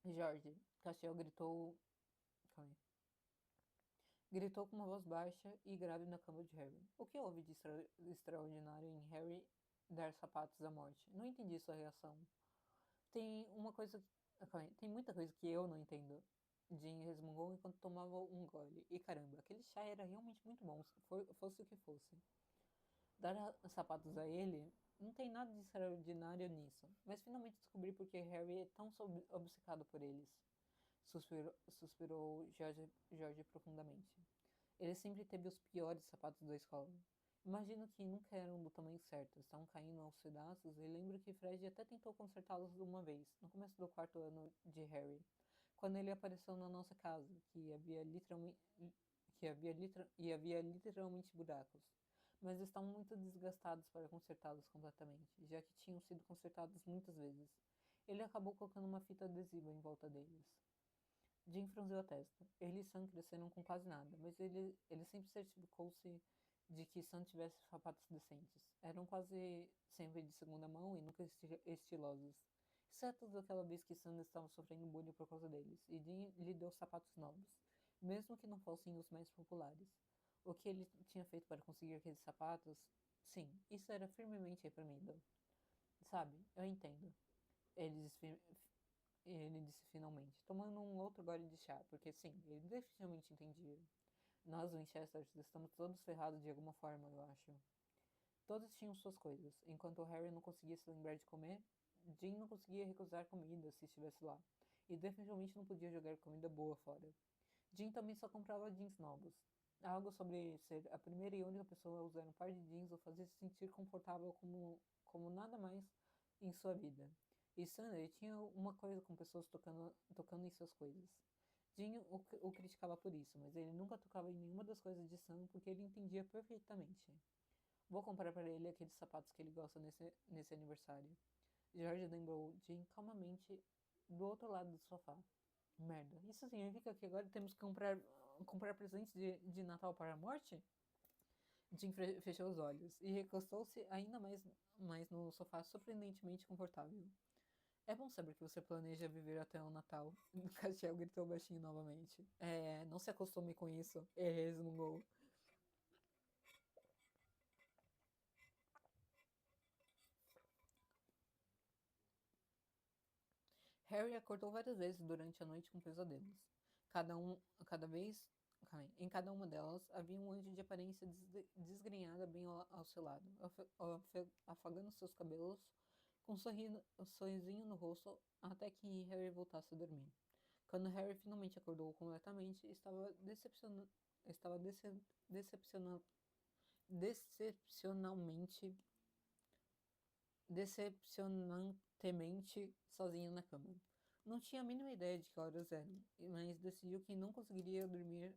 Jorge, Castiel gritou. Calma aí. Gritou com uma voz baixa e grave na cama de Harry. O que houve de extraordinário em Harry dar sapatos à morte? Não entendi sua reação. Tem uma coisa. Calma aí, tem muita coisa que eu não entendo. Jim resmungou enquanto tomava um gole. E caramba, aquele chá era realmente muito bom, fosse o que fosse. Dar sapatos a ele não tem nada de extraordinário nisso, mas finalmente descobri por que Harry é tão obcecado por eles. Suspirou George profundamente. Ele sempre teve os piores sapatos da escola. Imagino que nunca eram do tamanho certo, estavam caindo aos pedaços, e lembro que Fred até tentou consertá-los uma vez, no começo do quarto ano de Harry, quando ele apareceu na nossa casa, havia literalmente buracos. Mas estavam muito desgastados para consertá-los completamente, já que tinham sido consertados muitas vezes. Ele acabou colocando uma fita adesiva em volta deles. Jim franziu a testa. Ele e Sam cresceram com quase nada, mas ele sempre certificou-se de que Sam tivesse sapatos decentes. Eram quase sempre de segunda mão e nunca estilosos. Exceto daquela vez que Sam estava sofrendo bullying por causa deles, e Jim lhe deu sapatos novos, mesmo que não fossem os mais populares. O que ele tinha feito para conseguir aqueles sapatos? Sim, isso era firmemente reprimido. Sabe, eu entendo. Ele disse, ele disse finalmente, tomando um outro gole de chá, porque sim, ele definitivamente entendia. Nós, Winchesters, estamos todos ferrados de alguma forma, eu acho. Todos tinham suas coisas. Enquanto Harry não conseguia se lembrar de comer, Jim não conseguia recusar comida se estivesse lá. E definitivamente não podia jogar comida boa fora. Jim também só comprava jeans novos. Algo sobre ser a primeira e única pessoa a usar um par de jeans o fazia se sentir confortável como nada mais em sua vida. E Sunday tinha uma coisa com pessoas tocando em suas coisas. Jim o criticava por isso, mas ele nunca tocava em nenhuma das coisas de Sam porque ele entendia perfeitamente. Vou comprar para ele aqueles sapatos que ele gosta nesse aniversário. George lembrou Jim calmamente do outro lado do sofá. Merda, isso significa que agora temos que comprar presentes de Natal para a morte? Jim fechou os olhos e recostou-se ainda mais no sofá, surpreendentemente confortável. É bom saber que você planeja viver até o Natal. Castiel gritou baixinho novamente. Não se acostume com isso, ele resmungou. Harry acordou várias vezes durante a noite com pesadelos. Cada vez, em cada uma delas havia um anjo de aparência desgrenhada bem ao seu lado, afagando seus cabelos com um sorrisinho no rosto até que Harry voltasse a dormir. Quando Harry finalmente acordou completamente, estava decepciona, decepcionalmente, decepcionantemente sozinho na cama. Não tinha a mínima ideia de que horas eram, mas decidiu que não conseguiria dormir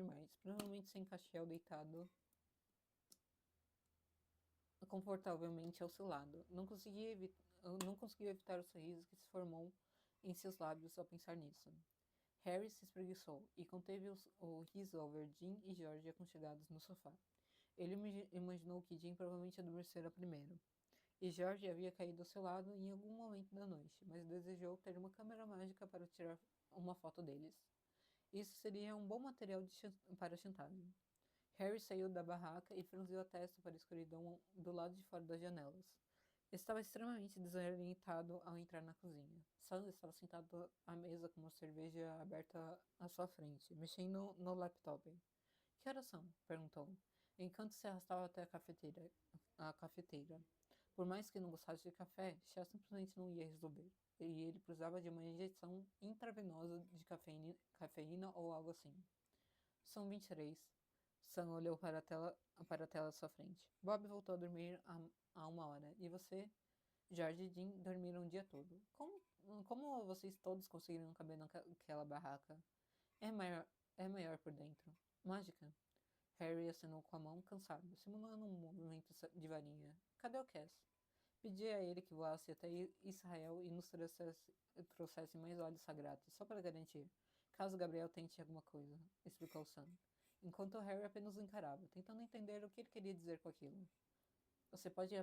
mais, provavelmente sem Castiel deitado confortavelmente ao seu lado. Não conseguia evitar o sorriso que se formou em seus lábios ao pensar nisso. Harry se espreguiçou e conteve o riso ao ver Jim e George aconchegados no sofá. Ele imaginou que Jim provavelmente adormecera primeiro, e George havia caído ao seu lado em algum momento da noite, mas desejou ter uma câmera mágica para tirar uma foto deles. Isso seria um bom material para chantagem. Harry saiu da barraca e franziu a testa para a escuridão do lado de fora das janelas. Estava extremamente desorientado ao entrar na cozinha. Sam estava sentado à mesa com uma cerveja aberta à sua frente, mexendo no laptop. Que horas são? Perguntou, enquanto se arrastava até a cafeteira. Por mais que não gostasse de café, chá simplesmente não ia resolver. E ele precisava de uma injeção intravenosa de cafeína ou algo assim. São 23. Sam olhou para a tela à sua frente. Bob voltou a dormir há uma hora. E você? George e Jim dormiram o dia todo. Como vocês todos conseguiram caber naquela barraca? É maior, é maior por dentro. Mágica? Harry acenou com a mão, cansado, simulando um movimento de varinha. Cadê o Cass? Pedi a ele que voasse até Israel e nos trouxesse mais óleos sagrados, só para garantir. Caso Gabriel tente alguma coisa, explicou Sam. Enquanto Harry apenas o encarava, tentando entender o que ele queria dizer com aquilo. Você pode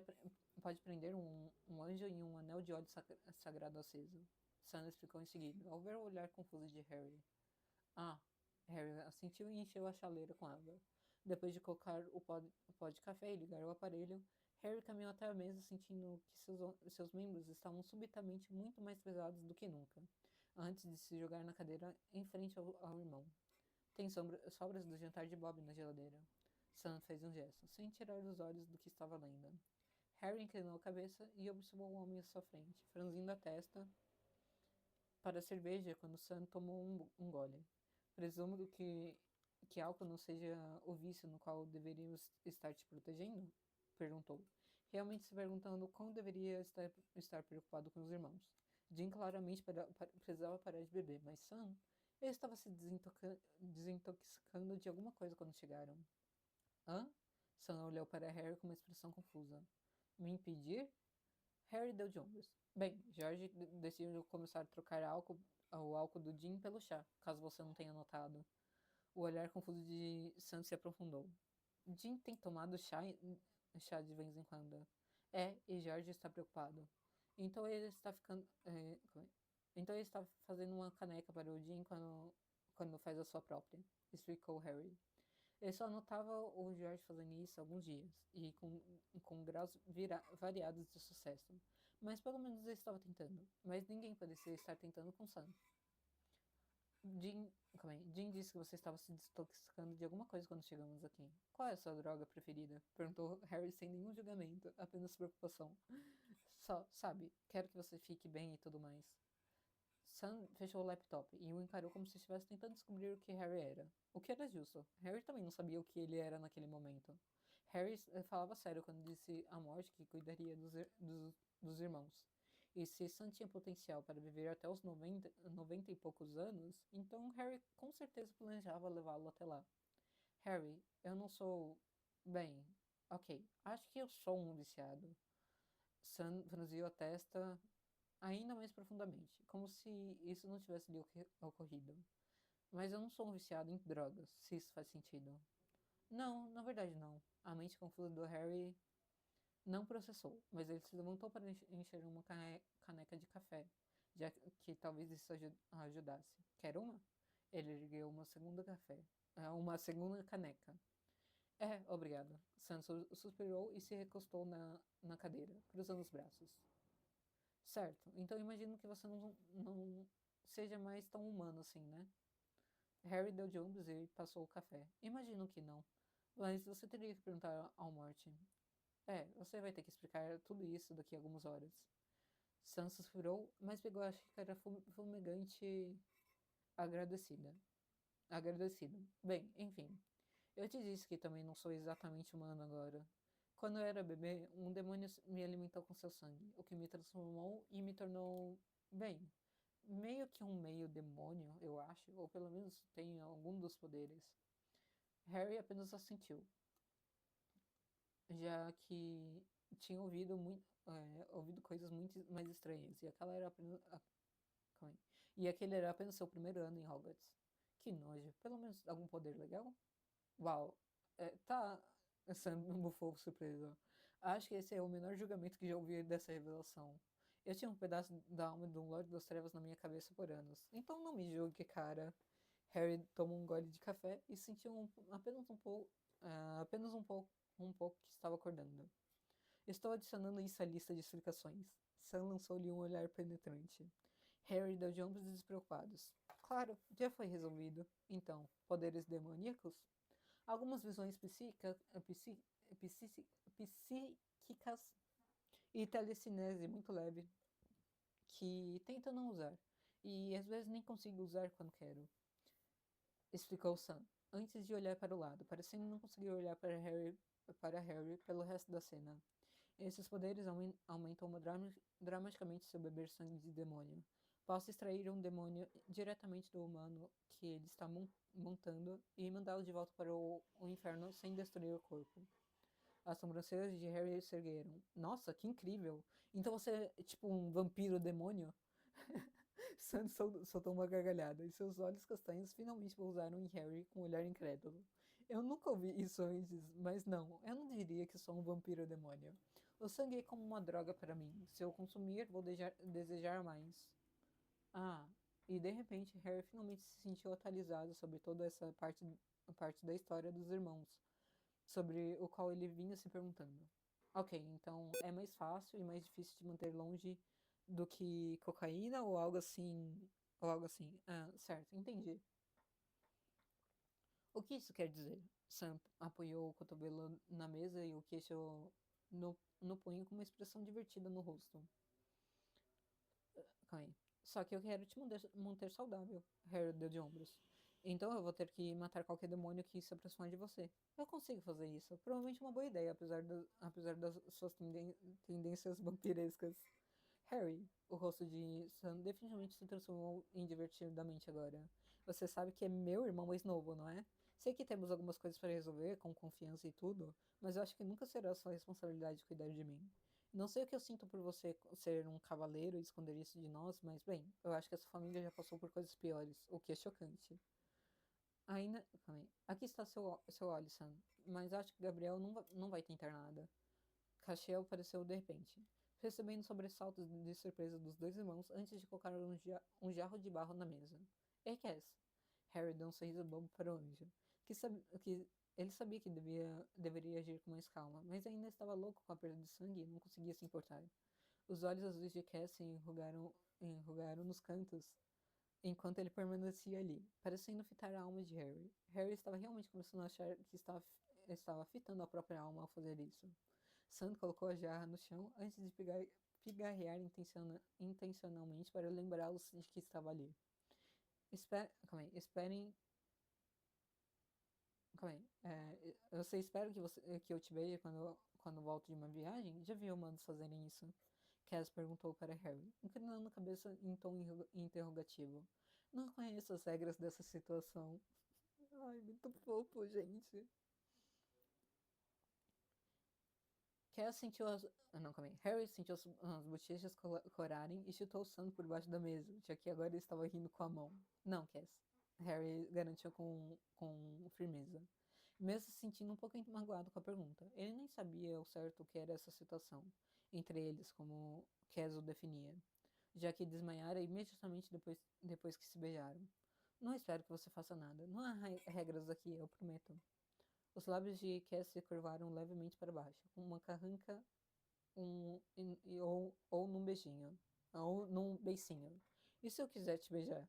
prender um anjo em um anel de óleo sagrado aceso. Sam explicou em seguida, ao ver o olhar confuso de Harry. Ah, Harry assentiu e encheu a chaleira com água. Depois de colocar o pó de café e ligar o aparelho, Harry caminhou até a mesa sentindo que seus membros estavam subitamente muito mais pesados do que nunca, antes de se jogar na cadeira em frente ao irmão. Tem sobras do jantar de Bob na geladeira. Sam fez um gesto, sem tirar os olhos do que estava lendo. Harry inclinou a cabeça e observou o homem à sua frente, franzindo a testa para a cerveja quando Sam tomou um gole. Presumo que álcool não seja o vício no qual deveríamos estar te protegendo? Perguntou, realmente se perguntando como deveria estar preocupado com os irmãos. Jim claramente precisava parar de beber, mas Sam, ele estava se desintoxicando de alguma coisa quando chegaram. Hã? Sam olhou para Harry com uma expressão confusa. Me impedir? Harry deu de ombros. Bem, George decidiu começar a trocar o álcool do Jim pelo chá, caso você não tenha notado. O olhar confuso de Sam se aprofundou. Jim tem tomado chá de vez em quando. É, e George está preocupado. Então ele está ficando. Então ele está fazendo uma caneca para o Jim quando faz a sua própria, explicou Harry. Ele só notava o George fazendo isso há alguns dias, e com graus variados de sucesso. Mas pelo menos ele estava tentando. Mas ninguém parecia estar tentando com Sam. Jim disse que você estava se desintoxicando de alguma coisa quando chegamos aqui. Qual é a sua droga preferida? Perguntou Harry sem nenhum julgamento, apenas preocupação. Só, sabe, quero que você fique bem e tudo mais. Sam fechou o laptop e o encarou como se estivesse tentando descobrir o que Harry era. O que era justo. Harry também não sabia o que ele era naquele momento. Harry falava sério quando disse à morte que cuidaria dos irmãos. E se Sam tinha potencial para viver até os 90 e poucos anos, então Harry com certeza planejava levá-lo até lá. Harry, eu não sou... Bem, ok, acho que eu sou um viciado. Sam franziu a testa ainda mais profundamente, como se isso não tivesse lhe ocorrido. Mas eu não sou um viciado em drogas, se isso faz sentido. Não, na verdade não. A mente confusa do Harry não processou, mas ele se levantou para encher uma caneca de café, já que talvez isso ajudasse. Quer uma? Ele ergueu uma segunda caneca. É, obrigado. Sansa suspirou e se recostou na cadeira, cruzando os braços. Certo, então imagino que você não seja mais tão humano assim, né? Harry deu de ombros e passou o café. Imagino que não. Mas você teria que perguntar ao Morty. É, você vai ter que explicar tudo isso daqui a algumas horas. Sansa suspirou, mas pegou a xícara fumegante agradecida. Agradecido. Bem, enfim. Eu te disse que também não sou exatamente humano agora. Quando eu era bebê, um demônio me alimentou com seu sangue, o que me transformou e me tornou, bem, meio que um meio demônio, eu acho, ou pelo menos tem algum dos poderes. Harry apenas assentiu, já que tinha ouvido coisas muito mais estranhas, e calma aí. E aquele era apenas seu primeiro ano em Hogwarts. Que nojo, pelo menos algum poder legal? Uau, tá. Sam bufou surpreso. Acho que esse é o menor julgamento que já ouvi dessa revelação. Eu tinha um pedaço da alma do Lorde das Trevas na minha cabeça por anos. Então não me julgue, cara. Harry tomou um gole de café e sentiu apenas um pouco que estava acordando. Estou adicionando isso à lista de explicações. Sam lançou-lhe um olhar penetrante. Harry deu de ombros despreocupados. Claro, já foi resolvido. Então, poderes demoníacos? Algumas visões psíquicas e telecinese muito leve que tento não usar e às vezes nem consigo usar quando quero, explicou Sam, antes de olhar para o lado, parecendo não conseguir olhar para Harry pelo resto da cena. Esses poderes aumentam dramaticamente se eu beber sangue de demônio. Posso extrair um demônio diretamente do humano que ele está montando e mandá-lo de volta para o inferno sem destruir o corpo. As sobrancelhas de Harry se ergueram. Nossa, que incrível! Então você é tipo um vampiro demônio? Sam soltou uma gargalhada e seus olhos castanhos finalmente pousaram em Harry com um olhar incrédulo. Eu nunca ouvi isso antes, mas não, eu não diria que sou um vampiro demônio. O sangue é como uma droga para mim. Se eu consumir, vou desejar mais. Ah, e de repente Harry finalmente se sentiu atualizado sobre toda essa parte da história dos irmãos, sobre o qual ele vinha se perguntando. Ok, então é mais fácil e mais difícil de manter longe do que cocaína ou algo assim. Ou algo assim. Ah, certo, entendi. O que isso quer dizer? Sam apoiou o cotovelo na mesa e o queixo no punho com uma expressão divertida no rosto. Calma aí. Só que eu quero te manter saudável. Harry deu de ombros. Então eu vou ter que matar qualquer demônio que se aproximar de você. Eu consigo fazer isso. Provavelmente uma boa ideia, apesar das suas tendências vampirescas. Harry, o rosto de Sam definitivamente se transformou em divertidamente agora. Você sabe que é meu irmão mais novo, não é? Sei que temos algumas coisas para resolver, com confiança e tudo, mas eu acho que nunca será sua responsabilidade cuidar de mim. Não sei o que eu sinto por você ser um cavaleiro e esconder isso de nós, mas bem, eu acho que a sua família já passou por coisas piores, o que é chocante. Ainda. Calma aí. Aqui está seu Alisson, mas acho que Gabriel não vai tentar nada. Castiel apareceu de repente, recebendo sobressaltos de surpresa dos dois irmãos antes de colocar um jarro de barro na mesa. Ei, Cass! Harry deu um sorriso bobo para o anjo, que ele sabia que deveria agir com mais calma, mas ainda estava louco com a perda de sangue e não conseguia se importar. Os olhos azuis de Cass se enrugaram nos cantos, enquanto ele permanecia ali, parecendo fitar a alma de Harry. Harry estava realmente começando a achar que estava fitando a própria alma ao fazer isso. Sam colocou a jarra no chão antes de pigarrear intencionalmente para lembrá-los de que estava ali. Calma aí, esperem. Calma aí. Você espera que eu te veja quando volto de uma viagem? Já vi humanos fazerem isso? Cass perguntou para Harry, inclinando a cabeça em tom interrogativo. Não conheço as regras dessa situação. Ai, muito fofo, gente. Cass sentiu as. Ah, não, calma aí. Harry sentiu as bochechas corarem e chutou o Sam por baixo da mesa, já que agora ele estava rindo com a mão. Não, Cass. Harry garantiu com firmeza. Mesmo se sentindo um pouco magoado com a pergunta. Ele nem sabia ao certo o que era essa situação, entre eles, como Cass o definia, já que desmaiara imediatamente depois que se beijaram. Não espero que você faça nada. Não há regras aqui, eu prometo. Os lábios de Cass se curvaram levemente para baixo, com uma carranca ou num beijinho. Ou num beicinho. E se eu quiser te beijar?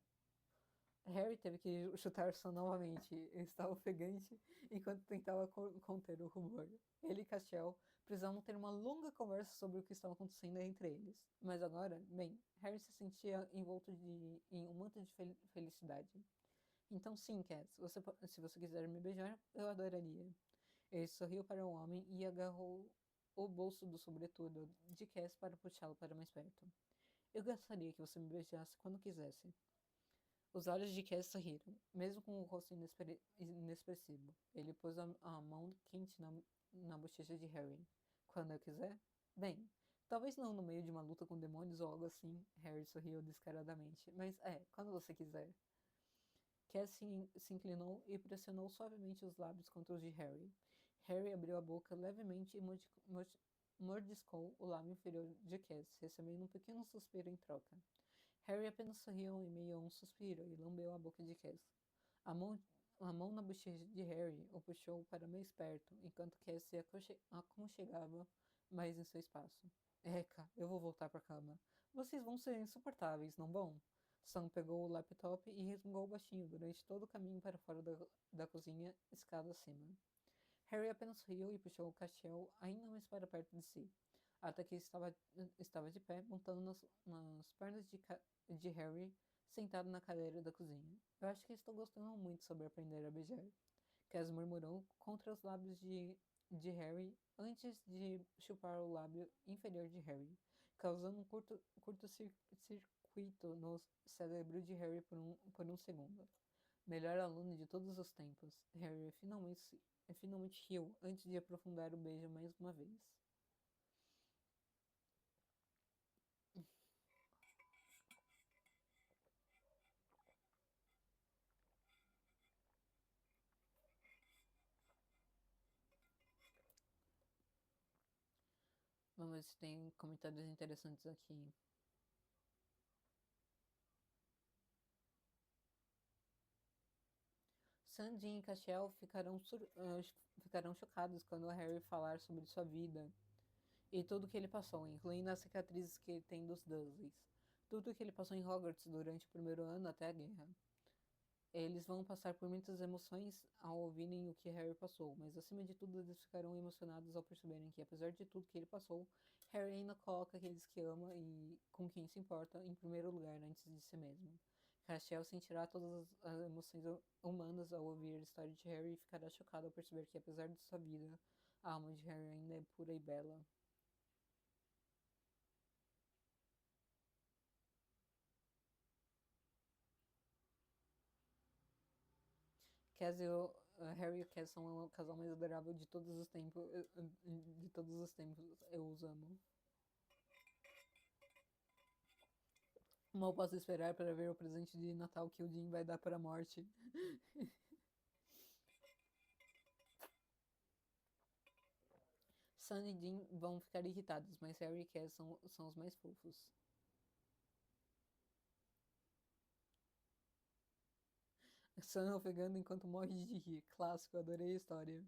Harry teve que chutar Sam novamente. Ele estava ofegante enquanto tentava conter o rumor. Ele e Castiel precisavam ter uma longa conversa sobre o que estava acontecendo entre eles. Mas agora, bem, Harry se sentia envolto em um manto de felicidade. Então sim, Cass, se você quiser me beijar, eu adoraria. Ele sorriu para o homem e agarrou o bolso do sobretudo de Cass para puxá-lo para mais perto. Eu gostaria que você me beijasse quando quisesse. Os olhos de Cass sorriram, mesmo com o rosto inexpressivo. Ele pôs a mão quente na bochecha de Harry. Quando eu quiser? Bem, talvez não no meio de uma luta com demônios ou algo assim. Harry sorriu descaradamente. Mas quando você quiser. Cass se inclinou e pressionou suavemente os lábios contra os de Harry. Harry abriu a boca levemente e mordiscou o lábio inferior de Cass, recebendo um pequeno suspiro em troca. Harry apenas sorriu em meio a um suspiro e lambeu a boca de Cass. A mão, a mão na bochecha de Harry o puxou para mais perto, enquanto Cass se aconchegava mais em seu espaço. Eca, eu vou voltar para a cama. Vocês vão ser insuportáveis, não vão? Sam pegou o laptop e resmungou baixinho durante todo o caminho para fora da cozinha, escada acima. Harry apenas riu e puxou o Castiel ainda mais para perto de si, até que estava de pé, montando nas pernas de Harry, sentado na cadeira da cozinha. Eu acho que estou gostando muito sobre aprender a beijar. Cass murmurou contra os lábios de Harry antes de chupar o lábio inferior de Harry, causando um curto-circuito no cérebro de Harry por um segundo. Melhor aluno de todos os tempos, Harry finalmente riu antes de aprofundar o beijo mais uma vez. Vamos ver se tem comentários interessantes aqui. Sandy e Castiel ficarão chocados quando Harry falar sobre sua vida e tudo que ele passou, incluindo as cicatrizes que ele tem dos Dursleys. Tudo que ele passou em Hogwarts durante o primeiro ano até a guerra. Eles vão passar por muitas emoções ao ouvirem o que Harry passou, mas acima de tudo eles ficarão emocionados ao perceberem que, apesar de tudo que ele passou, Harry ainda coloca aqueles que ama e com quem se importa em primeiro lugar antes de si mesmo. Rachel sentirá todas as emoções humanas ao ouvir a história de Harry e ficará chocada ao perceber que, apesar de sua vida, a alma de Harry ainda é pura e bela. Cass e Harry e Cass são o casal mais adorável de todos os tempos. De todos os tempos, eu os amo. Mal posso esperar para ver o presente de Natal que o Dean vai dar para a morte. Sam e Dean vão ficar irritados, mas Harry e Cass são os mais fofos. Sam ofegando enquanto morre de rir. Clássico, adorei a história.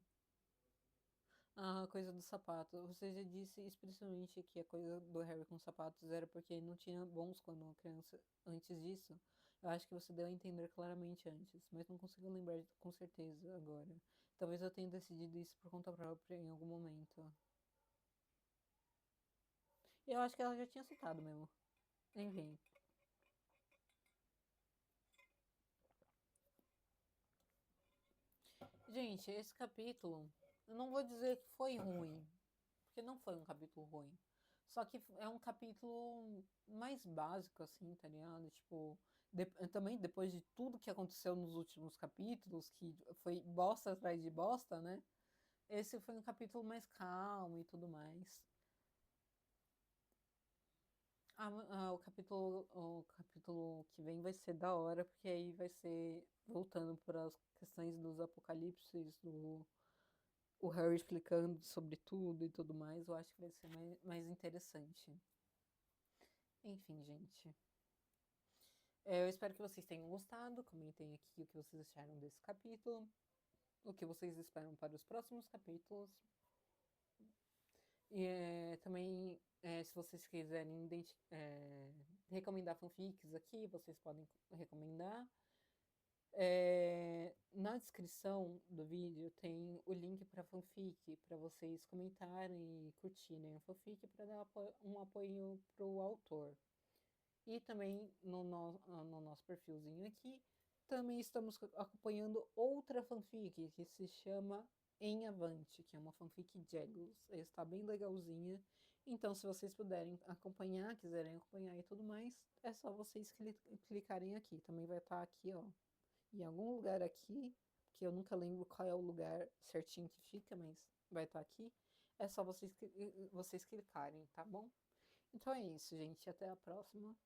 Ah, a coisa do sapato. Você já disse explicitamente que a coisa do Harry com sapatos era porque ele não tinha bons quando criança. Antes disso, eu acho que você deu a entender claramente antes, mas não consigo lembrar com certeza agora. Talvez eu tenha decidido isso por conta própria em algum momento. Eu acho que ela já tinha citado mesmo. Enfim. Gente, esse capítulo, eu não vou dizer que foi ruim, porque não foi um capítulo ruim. Só que é um capítulo mais básico, assim, tá ligado? Tipo, também depois de tudo que aconteceu nos últimos capítulos, que foi bosta atrás de bosta, né? Esse foi um capítulo mais calmo e tudo mais. O capítulo que vem vai ser da hora, porque aí vai ser voltando para as questões dos apocalipses, o Harry explicando sobre tudo e tudo mais. Eu acho que vai ser mais interessante. Enfim, gente. Eu espero que vocês tenham gostado. Comentem aqui o que vocês acharam desse capítulo. O que vocês esperam para os próximos capítulos. E também, se vocês quiserem recomendar fanfics aqui, vocês podem recomendar. Na descrição do vídeo tem o link para fanfic, para vocês comentarem e curtirem a fanfic para dar um apoio pro autor. E também no nosso perfilzinho aqui, também estamos acompanhando outra fanfic que se chama Em Avante, que é uma fanfic de Egos. Está bem legalzinha. Então, se vocês puderem acompanhar, quiserem acompanhar e tudo mais, é só vocês clicarem aqui. Também vai estar aqui, ó, em algum lugar aqui, que eu nunca lembro qual é o lugar certinho que fica, mas vai estar aqui. É só vocês clicarem, tá bom? Então é isso, gente. Até a próxima.